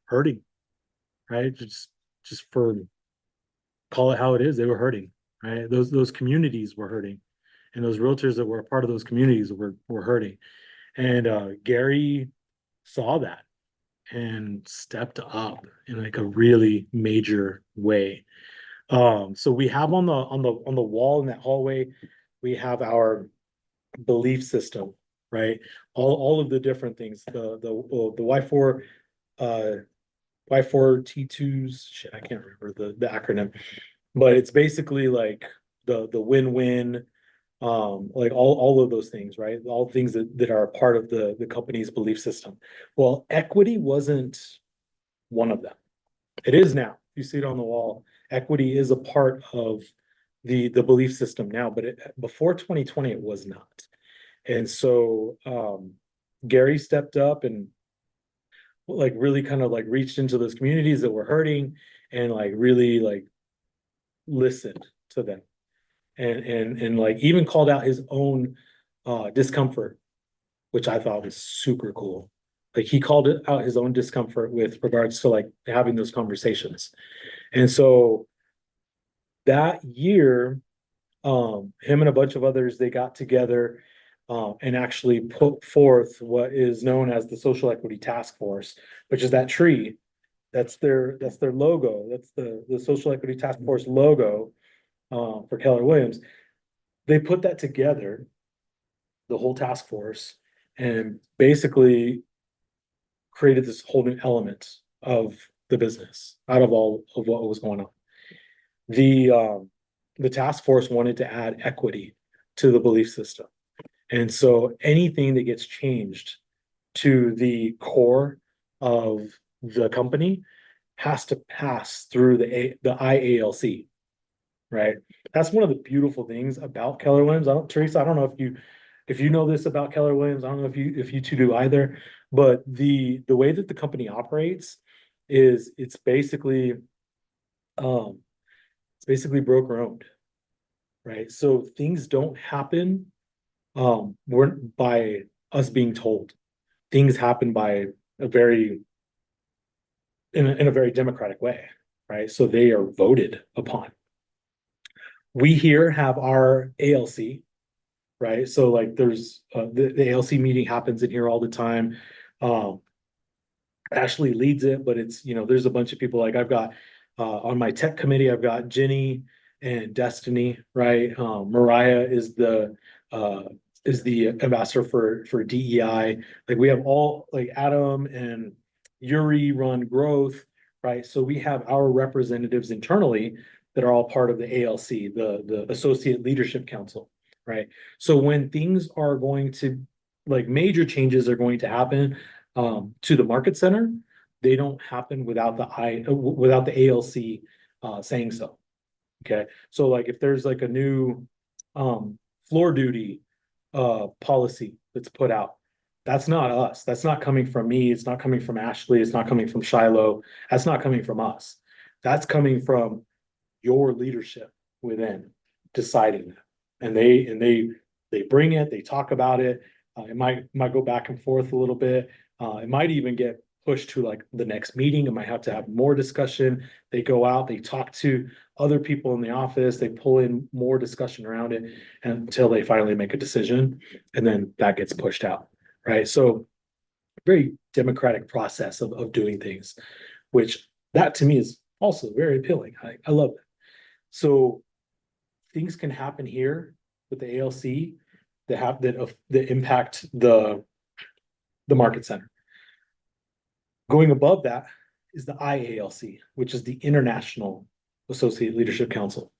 hurting, right? Just for call it how it is, they were hurting, right? Those communities were hurting, and those realtors that were a part of those communities were hurting. And Gary saw that and stepped up in like a really major way. So we have on the wall in that hallway, we have our belief system, right? All of the different things, the Y4 Y4T2s, shit, I can't remember the acronym, but it's basically like the win-win, like all of those things, right? All things that are a part of the company's belief system. Well, equity wasn't one of them. It is now. You see it on the wall. Equity is a part of the belief system now, but before 2020, it was not. And so Gary stepped up and like really kind of like reached into those communities that were hurting and like really like listened to them and like even called out his own discomfort, which I thought was super cool. Like he called it out his own discomfort with regards to like having those conversations. And so that year, him and a bunch of others, they got together and actually put forth what is known as the Social Equity Task Force, which is that tree. That's their logo. That's the Social Equity Task Force logo for Keller Williams. They put that together, the whole task force, and basically created this whole new element of the business out of all of what was going on. The task force wanted to add equity to the belief system. And so anything that gets changed to the core of the company has to pass through the IALC, right? That's one of the beautiful things about Keller Williams. Teresa, I don't know if you know this about Keller Williams. I don't know if you two do either, but the way that the company operates is it's basically broker owned, right? So things don't happen weren't by us being told. Things happen by a very in a very democratic way, right? So they are voted upon. We here have our ALC, right? So like there's the ALC meeting happens in here all the time. Ashley leads it, but it's there's a bunch of people like I've got on my tech committee, I've got Jenny and Destiny, right? Mariah is the ambassador for DEI. Like we have all like Adam and Yuri run growth, right? So we have our representatives internally that are all part of the ALC, the Associate Leadership Council, right? So when things are going to like major changes are going to happen to the market center, they don't happen without the ALC saying so. Okay, so like if there's like a new floor duty policy that's put out, that's not us. That's not coming from me. It's not coming from Ashley. It's not coming from Shiloh. That's not coming from us. That's coming from your leadership within deciding that. And they bring it, they talk about it. It might go back and forth a little bit. It might even get pushed to like the next meeting. It might have to have more discussion. They go out, they talk to other people in the office, they pull in more discussion around it until they finally make a decision. And then that gets pushed out, right? So very democratic process of doing things, which that to me is also very appealing. I love it. So things can happen here with the ALC that impact the market center. Going above that is the IALC, which is the International Associate Leadership Council,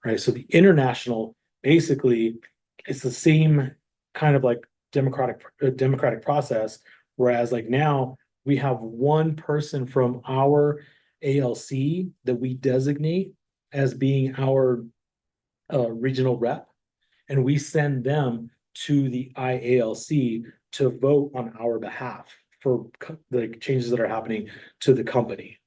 right? So the international basically is the same kind of like democratic process, whereas like now we have one person from our ALC that we designate as being our regional rep, and we send them to the IALC to vote on our behalf for the changes that are happening to the company.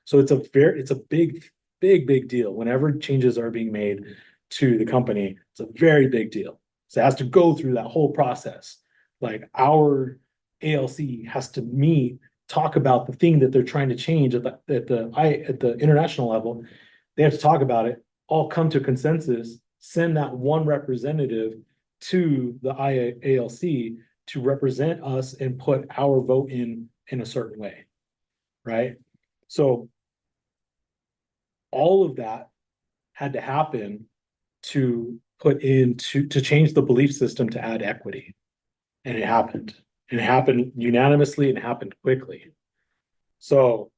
So it's a big big deal. Whenever changes are being made to the company, it's a very big deal. So it has to go through that whole process. Like our ALC has to meet, talk about the thing that they're trying to change at the international level. They have to talk about it, all come to consensus, send that one representative to the ALC to represent us and put our vote in a certain way, right? So all of that had to happen to to change the belief system to add equity. And it happened. And it happened unanimously and it happened quickly. So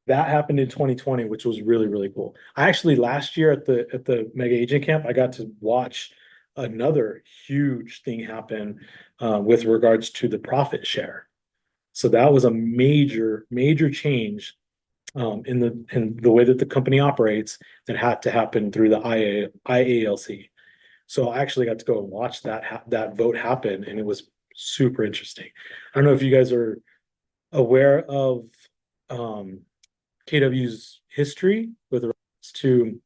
that happened in 2020, which was really cool. I actually last year at the Mega Agent Camp, I got to watch another huge thing happen with regards to the profit share. So that was a major change in the way that the company operates that had to happen through the IALC. So I actually got to go and watch that vote happen, and it was super interesting. I don't know if you guys are aware of KW's history with regards to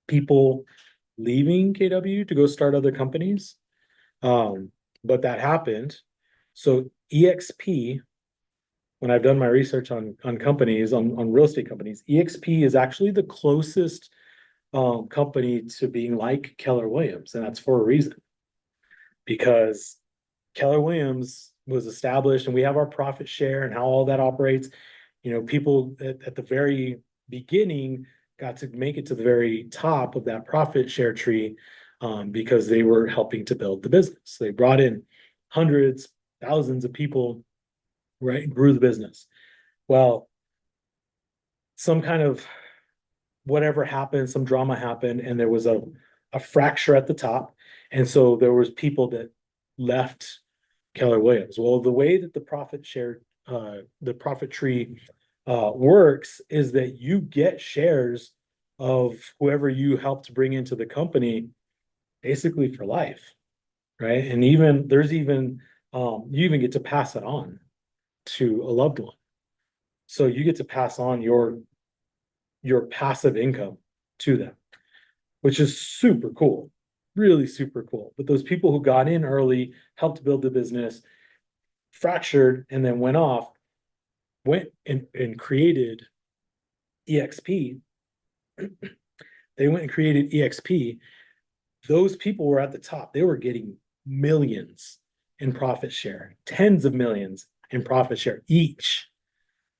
people leaving KW to go start other companies. But that happened. So EXP, when I've done my research on companies, on real estate companies, EXP is actually the closest company to being like Keller Williams, and that's for a reason. Because Keller Williams was established, and we have our profit share and how all that operates. You know, people at the very beginning got to make it to the very top of that profit share tree because they were helping to build the business. They brought in hundreds, thousands of people, right, and grew the business. Well, some kind of whatever happened, some drama happened, and there was a fracture at the top. And so there was people that left Keller Williams. Well, the way that the profit share, the profit tree works is that you get shares of whoever you helped bring into the company basically for life, right? And even there's even you even get to pass it on to a loved one. So you get to pass on your passive income to them, which is super cool, really super cool. But those people who got in early, helped build the business, fractured, and then went and created EXP. They went and created EXP. Those people were at the top. They were getting millions in profit share, tens of millions in profit share each.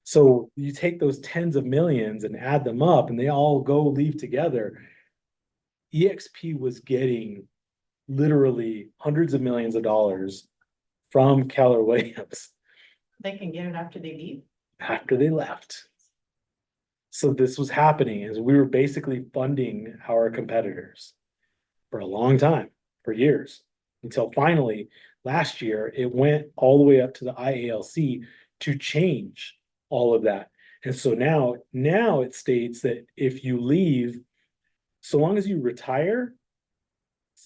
So you take those tens of millions and add them up, and they all leave together. EXP was getting literally hundreds of millions of dollars from Keller Williams. They can get it after they leave. After they left. So this was happening as we were basically funding our competitors for a long time, for years, until finally last year it went all the way up to the IALC to change all of that. And so now it states that if you leave, so long as you retire,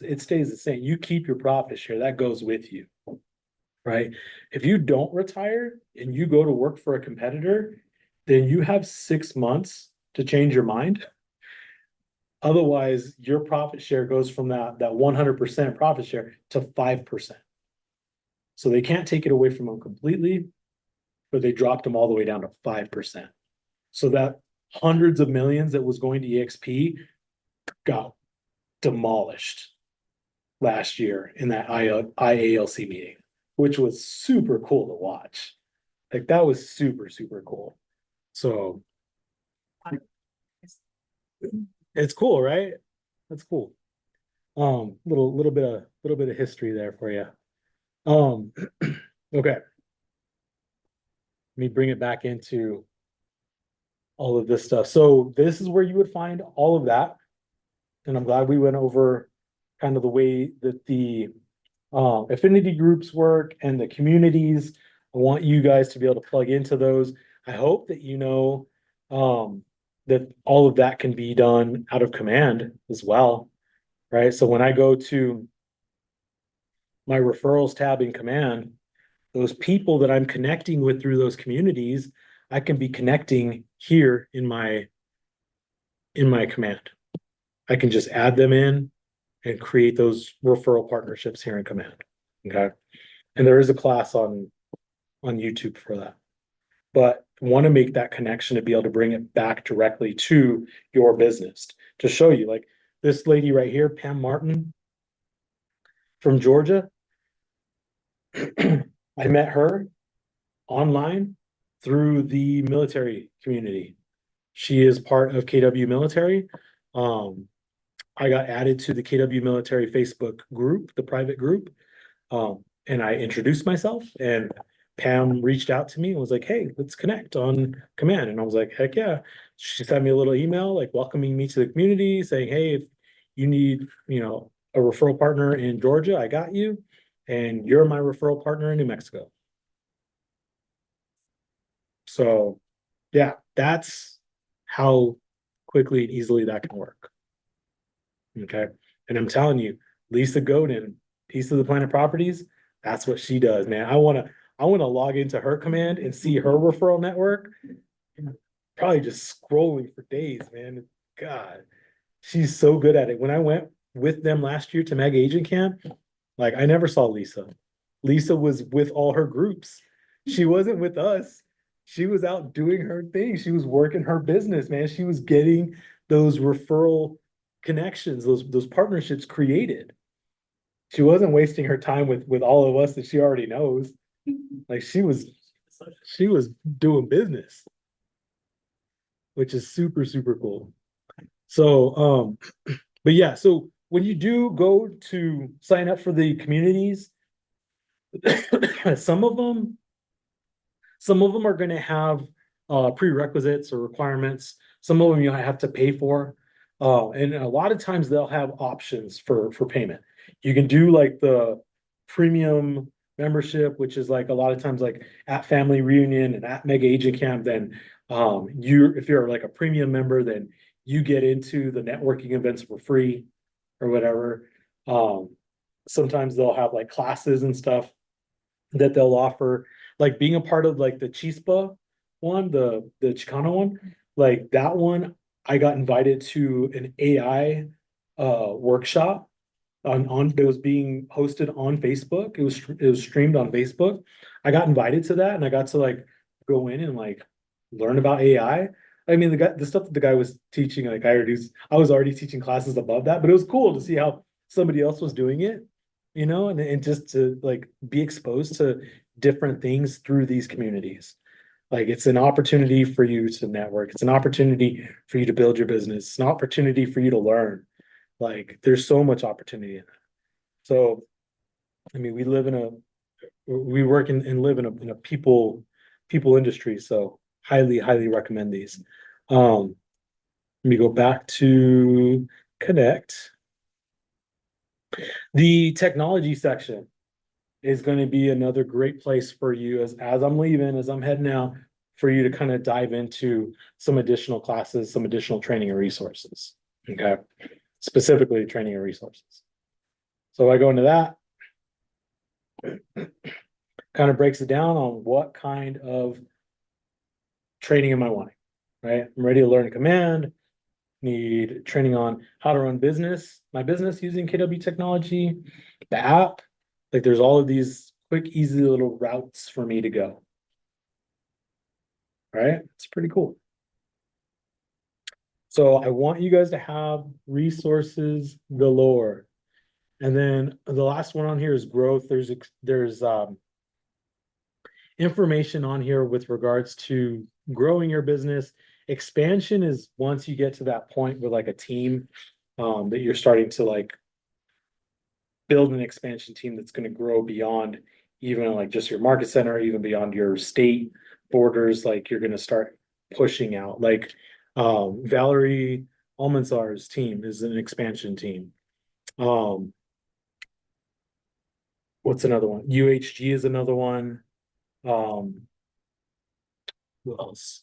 it stays the same. You keep your profit share, that goes with you, right? If you don't retire and you go to work for a competitor, then you have 6 months to change your mind. Otherwise, your profit share goes from that 100% profit share to 5%. So they can't take it away from them completely, but they dropped them all the way down to 5%. So that hundreds of millions that was going to EXP got demolished last year in that IALC meeting, which was super cool to watch. Like that was super cool. So it's cool, right? That's cool. Little bit of history there for you. Okay. Let me bring it back into all of this stuff. So this is where you would find all of that. And I'm glad we went over kind of the way that the affinity groups work and the communities. I want you guys to be able to plug into those. I hope that you know that all of that can be done out of command as well, right? So when I go to my referrals tab in command, those people that I'm connecting with through those communities, I can be connecting here in my in my command. I can just add them in and create those referral partnerships here in command. Okay. And there is a class on YouTube for that. But want to make that connection to be able to bring it back directly to your business to show you, like this lady right here, Pam Martin from Georgia. I met her online through the military community. She is part of KW military. I got added to the KW military Facebook group, the private group. And I introduced myself, and Pam reached out to me and was like, hey, let's connect on command. And I was like, heck yeah. She sent me a little email like welcoming me to the community, saying, hey, if you need, a referral partner in Georgia, I got you. And you're my referral partner in New Mexico. So yeah, that's how quickly and easily that can work. Okay. And I'm telling you, Lisa Godin, Piece of the Planet Properties, that's what she does, man. I wanna log into her command and see her referral network. Probably just scrolling for days, man. God, she's so good at it. When I went with them last year to Mega Agent Camp, like I never saw Lisa. Lisa was with all her groups. She wasn't with us. She was out doing her thing. She was working her business, man. She was getting those referral connections, those partnerships created. She wasn't wasting her time with all of us that she already knows. Like she was doing business, which is super, super cool. So, but yeah, so when you do go to sign up for the communities, some of them are going to have prerequisites or requirements. Some of them you have to pay for. And a lot of times they'll have options for payment. You can do like the premium membership, which is like a lot of times like at Family Reunion and at Mega Agent Camp, then if you're like a premium member, then you get into the networking events for free or whatever. Sometimes they'll have like classes and stuff that they'll offer, like being a part of like the Chispa one, the Chicano one, like that one, I got invited to an AI workshop on that was being hosted on Facebook. It was streamed on Facebook. I got invited to that and I got to like go in and like learn about AI. I mean, the stuff that the guy was teaching, like I was already teaching classes above that, but it was cool to see how somebody else was doing it, and just to like be exposed to different things through these communities. Like it's an opportunity for you to network. It's an opportunity for you to build your business. It's an opportunity for you to learn. Like there's so much opportunity in that. So, I mean, we work and live in a people industry. So highly, highly recommend these. Let me go back to Connect. The technology section is going to be another great place for you as I'm leaving, as I'm heading out, for you to kind of dive into some additional classes, some additional training and resources. Okay. Specifically training and resources. So I go into that, kind of breaks it down on what kind of training am I wanting, right? I'm ready to learn command, need training on how to run my business using KW technology, the app. Like there's all of these quick, easy little routes for me to go. All right, it's pretty cool. So I want you guys to have resources galore. And then the last one on here is growth. There's information on here with regards to growing your business. Expansion is once you get to that point with like a team that you're starting to like build an expansion team that's going to grow beyond even like just your market center, even beyond your state borders. Like you're going to start pushing out. Like Valerie Almanzar's team is an expansion team. What's another one? UHG is another one. Who else?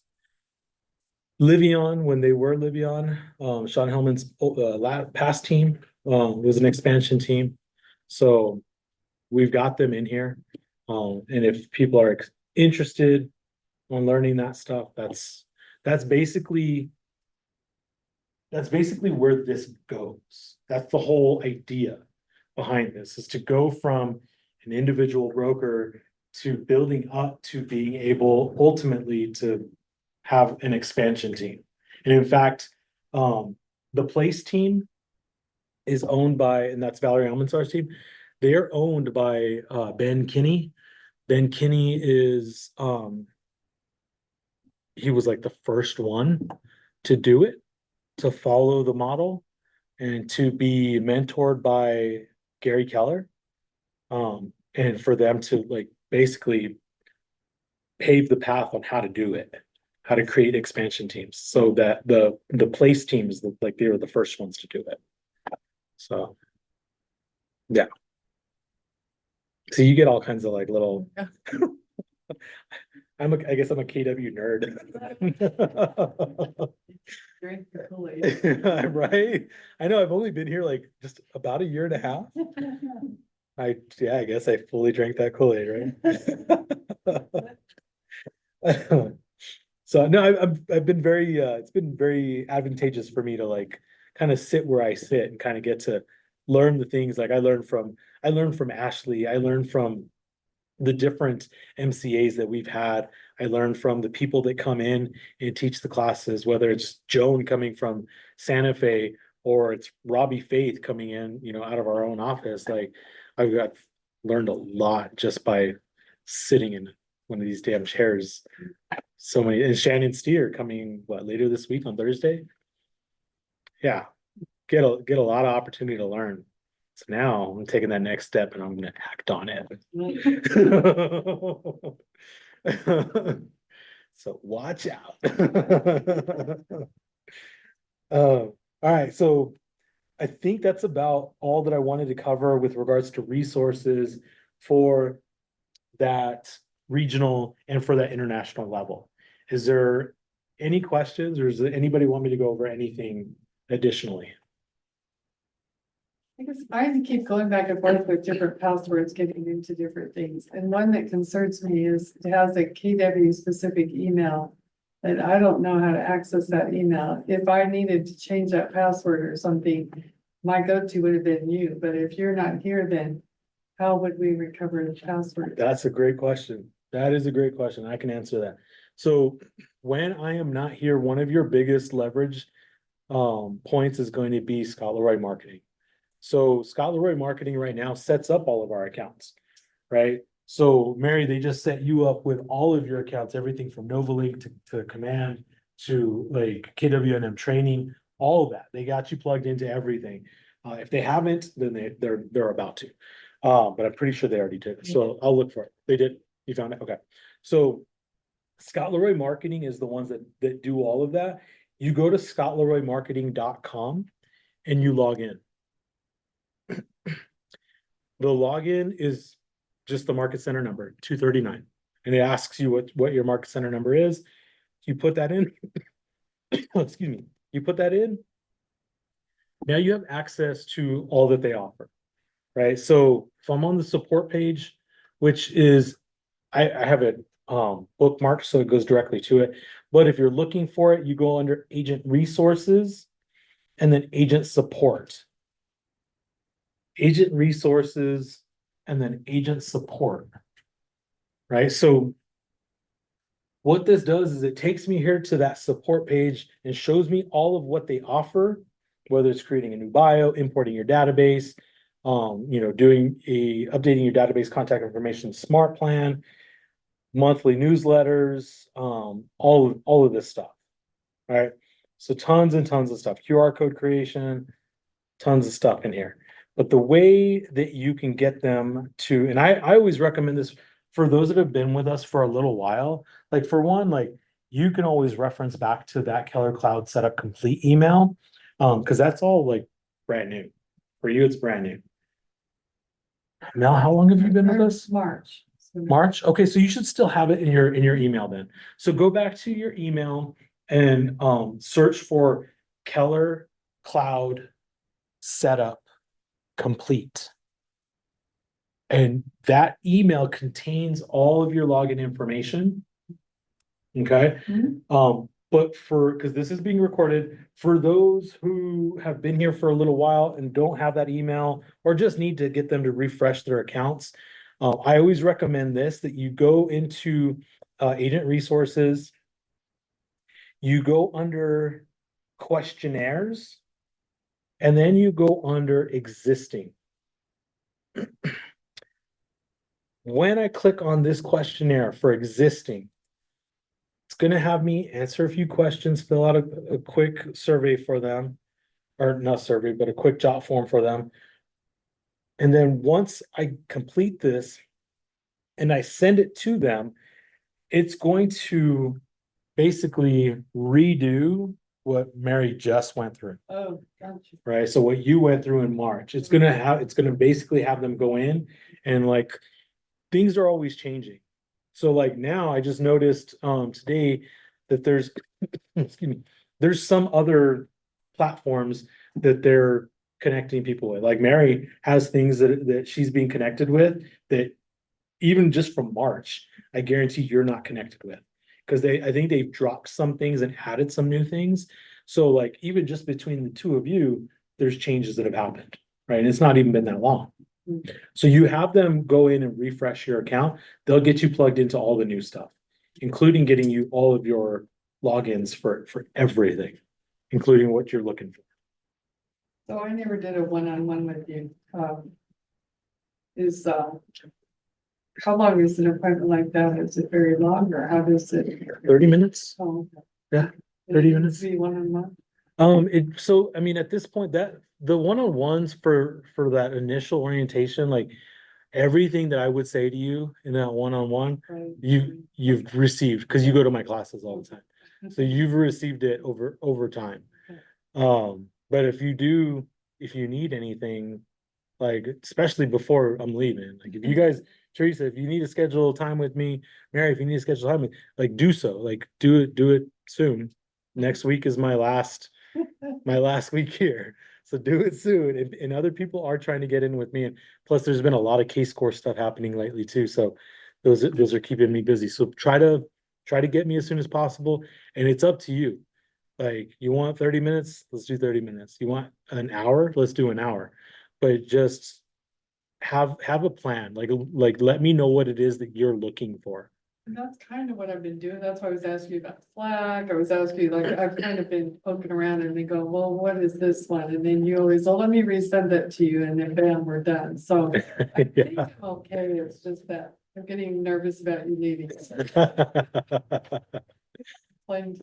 Livion, when they were Livion, Sean Hellman's past team was an expansion team. So we've got them in here. And if people are interested on learning that stuff, that's basically that's basically where this goes. That's the whole idea behind this, is to go from an individual broker to building up to being able ultimately to have an expansion team. And in fact, the place team is owned by, and that's Valerie Almansar's team. They are owned by Ben Kinney. Ben Kinney is he was like the first one to do it, to follow the model, and to be mentored by Gary Keller. And for them to like basically pave the path on how to do it, how to create expansion teams, so that the place teams, like they were the first ones to do it. So, yeah. So you get all kinds of like little. I guess I'm a KW nerd. Drink the Kool-Aid. Right? I know I've only been here like just about a year and a half. I guess I fully drank that Kool-Aid, right? So no, I've been very it's been very advantageous for me to like kind of sit where I sit and kind of get to learn the things like I learned from Ashley, I learned from the different MCAs that we've had. I learned from the people that come in and teach the classes, whether it's Joan coming from Santa Fe or it's Robbie Faith coming in, out of our own office. Like I've learned a lot just by sitting in one of these damn chairs. So many, and Shannon Steer coming later this week on Thursday. Yeah, get a lot of opportunity to learn. So now I'm taking that next step and I'm gonna act on it. So watch out. All right, so I think that's about all that I wanted to cover with regards to resources for that regional and for that international level. Is there any questions, or does anybody want me to go over anything additionally? I guess I keep going back and forth with different passwords, getting into different things. And one that concerns me is it has a KW specific email. And I don't know how to access that email. If I needed to change that password or something, my go-to would have been you. But if you're not here, then how would we recover the password? That's a great question. That is a great question. I can answer that. So when I am not here, one of your biggest leverage points is going to be Scott Leroy Marketing. So Scott Leroy Marketing right now sets up all of our accounts, right? So Mary, they just set you up with all of your accounts, everything from Novalynk to Command to like KWNM training, all of that. They got you plugged into everything. If they haven't, then they're about to. But I'm pretty sure they already did. So I'll look for it. They did. You found it? Okay. So Scott Leroy Marketing is the ones that do all of that. You go to scottleroymarketing.com and you log in. The login is just the market center number, 239. And it asks you what your market center number is. You put that in. Excuse me. You put that in. Now you have access to all that they offer, right? So if I'm on the support page, which is, I have it bookmarked, so it goes directly to it. But if you're looking for it, you go under agent resources and then agent support. Agent resources and then agent support, right? So what this does is it takes me here to that support page and shows me all of what they offer, whether it's creating a new bio, importing your database, updating your database contact information, smart plan, monthly newsletters, all of this stuff, right? So tons and tons of stuff, QR code creation, tons of stuff in here. But the way that you can get them to, and I always recommend this for those that have been with us for a little while, like for one, like you can always reference back to that Keller Cloud Setup Complete email, because that's all like brand new. For you, it's brand new. Mel, how long have you been with us? March. March? Okay, so you should still have it in your email then. So go back to your email and search for Keller Cloud Setup Complete. And that email contains all of your login information. Okay. Mhm. But because this is being recorded, for those who have been here for a little while and don't have that email, or just need to get them to refresh their accounts, I always recommend this, that you go into agent resources, you go under questionnaires, and then you go under existing. When I click on this questionnaire for existing, it's gonna have me answer a few questions, fill out a quick survey for them, or not survey, but a quick jot form for them. And then once I complete this and I send it to them, it's going to basically redo what Mary just went through, Oh, gotcha. right? So what you went through in March, it's gonna basically have them go in and like, things are always changing. So like now I just noticed today that there's excuse me, there's some other platforms that they're connecting people with. Like Mary has things that she's being connected with that even just from March, I guarantee you're not connected with. Because I think they've dropped some things and added some new things. So like even just between the two of you, there's changes that have happened, right? And it's not even been that long. So you have them go in and refresh your account. They'll get you plugged into all the new stuff, including getting you all of your logins for everything, including what you're looking for. So I never did a one-on-one with you. How long is an appointment like that? Is it very long or how does it? 30 minutes? Oh, Yeah, it 30 needs to minutes. Be one-on-one? So I mean, at this point, that the one-on-ones for that initial orientation, like everything that I would say to you in that one-on-one, Right. you've received, because you go to my classes all the time. So you've received it over time. But if you need anything, like especially before I'm leaving, like if you guys, Teresa, if you need to schedule time with me, Mary, if you need to schedule time with, like do so, like do it soon. Next week is my last week here. So do it soon. And other people are trying to get in with me. And plus there's been a lot of case score stuff happening lately too. So those are keeping me busy. So try to get me as soon as possible. And it's up to you. Like you want 30 minutes, let's do 30 minutes. You want an hour, let's do an hour. But just have a plan. Like let me know what it is that you're looking for. And that's kind of what I've been doing. That's why I was asking you about Slack. I was asking you, like, I've kind of been poking around and they go, well, what is this one? And then you always, well, let me resend that to you and then bam, we're done. So I think Yeah. I'm okay. It's just that I'm getting nervous about you leaving. Plain-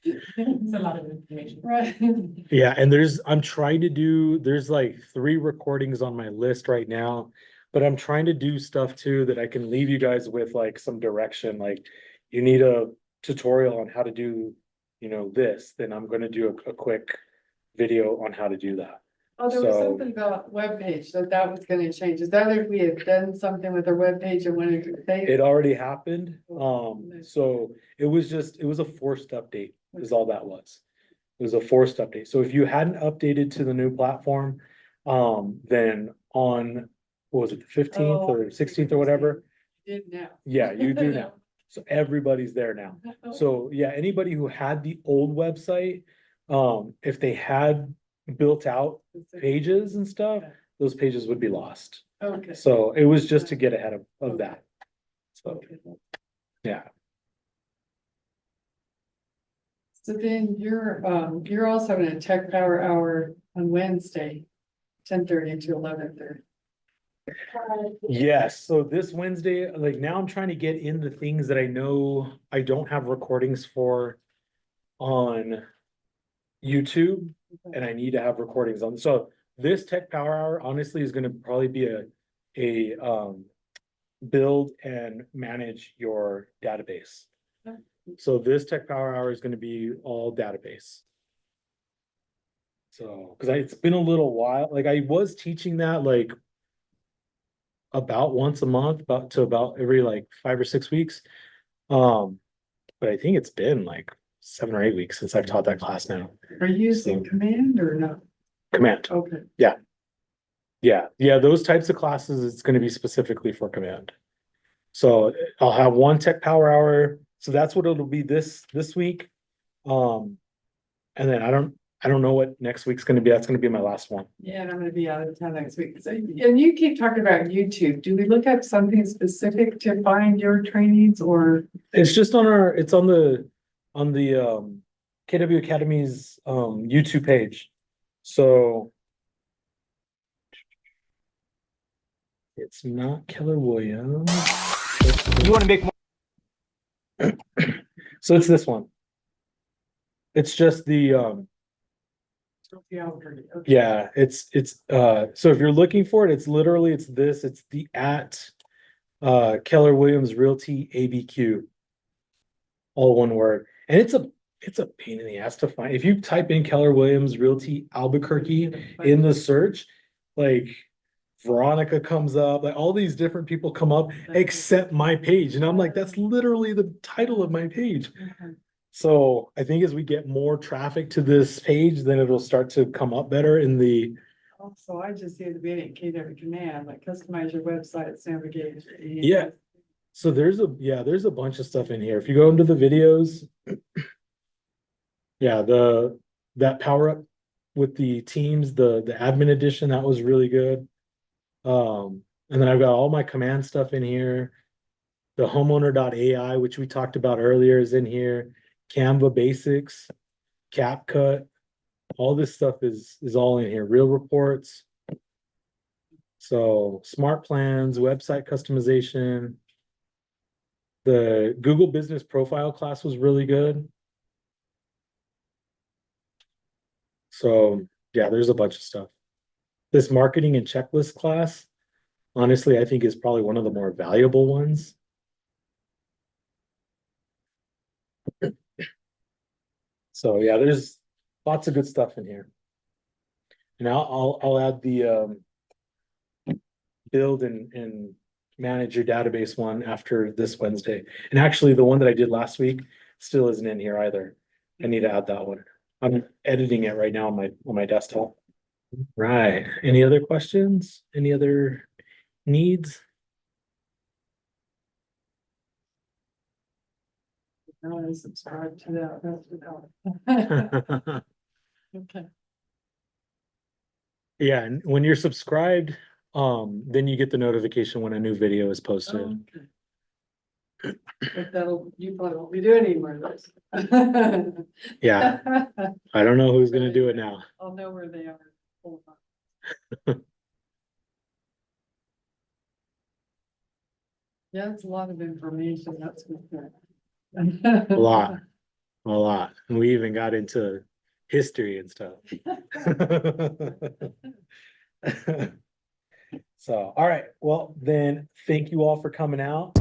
It's a lot of information. Right. Yeah, and I'm trying to there's like 3 recordings on my list right now, but I'm trying to do stuff too that I can leave you guys with like some direction, like you need a tutorial on how to do, this, then I'm gonna do a quick video on how to do that. Oh, there was So- something about webpage that was gonna change. Is that if we had done something with our webpage and wanted to say? It already happened, so it was a forced update is all that was. It was a forced update. So if you hadn't updated to the new platform, then on, what was it, the 15th or 16th or whatever? Did now. Yeah, you do now. So everybody's there now. So yeah, anybody who had the old website, if they had built out pages and stuff, those pages would be lost. Okay. So it was just to get ahead of that. So, Okay. yeah. So then you're also having a tech power hour on Wednesday, 10:30 to 11:30. Yes, so this Wednesday, like now I'm trying to get in the things that I know I don't have recordings for on YouTube, and I need to have recordings on, so this tech power hour honestly is gonna probably be a build and manage your database. So this tech power hour is gonna be all database. So, cause it's been a little while, like I was teaching that like about once a month, about every like 5 or 6 weeks. But I think it's been like 7 or 8 weeks since I've taught that class now. Are you using command or no? Command. Okay. Yeah, those types of classes, it's gonna be specifically for command. So I'll have one tech power hour So that's what it'll be this week. And then I don't know what next week's gonna be. That's gonna be my last one. Yeah, and I'm gonna be out of town next week. So, and you keep talking about YouTube. Do we look up something specific to find your trainings or? It's just on it's on the KW Academy's YouTube page. So it's not Keller Williams. You want to make more? So it's this one. It's just the Yeah, okay. yeah, it's so if you're looking for it, it's literally it's the at Keller Williams Realty ABQ. All one word. And it's a pain in the ass to find. If you type in Keller Williams Realty Albuquerque in the search, like Veronica comes up, like all these different people come up except my page. And I'm like, that's literally the title of my page. Okay. So I think as we get more traffic to this page, then it'll start to come up better in the, Also, I just see the beginning, KW command, like customize your website's navigation. yeah. So there's a bunch of stuff in here. If you go into the videos, yeah, that power up with the teams, the admin edition, that was really good. And then I've got all my command stuff in here. The homeowner.ai, which we talked about earlier, is in here. Canva basics, CapCut, all this stuff is all in here. Real reports. So smart plans, website customization. The Google Business Profile class was really good. So yeah, there's a bunch of stuff. This marketing and checklist class, honestly, I think is probably one of the more valuable ones. So yeah, there's lots of good stuff in here. And I'll add the build and manage your database one after this Wednesday. And actually the one that I did last week still isn't in here either. I need to add that one. I'm editing it right now on my desktop. Right. Any other questions? Any other needs? Now I subscribe to that. That's what helps. Okay. Yeah, and when you're subscribed, then you get the notification when a new video is posted. Okay. But you probably won't be doing any more of those. Yeah, I don't know who's gonna do it now. I'll know where they are. Hold on. Yeah, it's a lot of information, that's good. A lot. And we even got into history and stuff. So, all right, well, then, thank you all for coming out.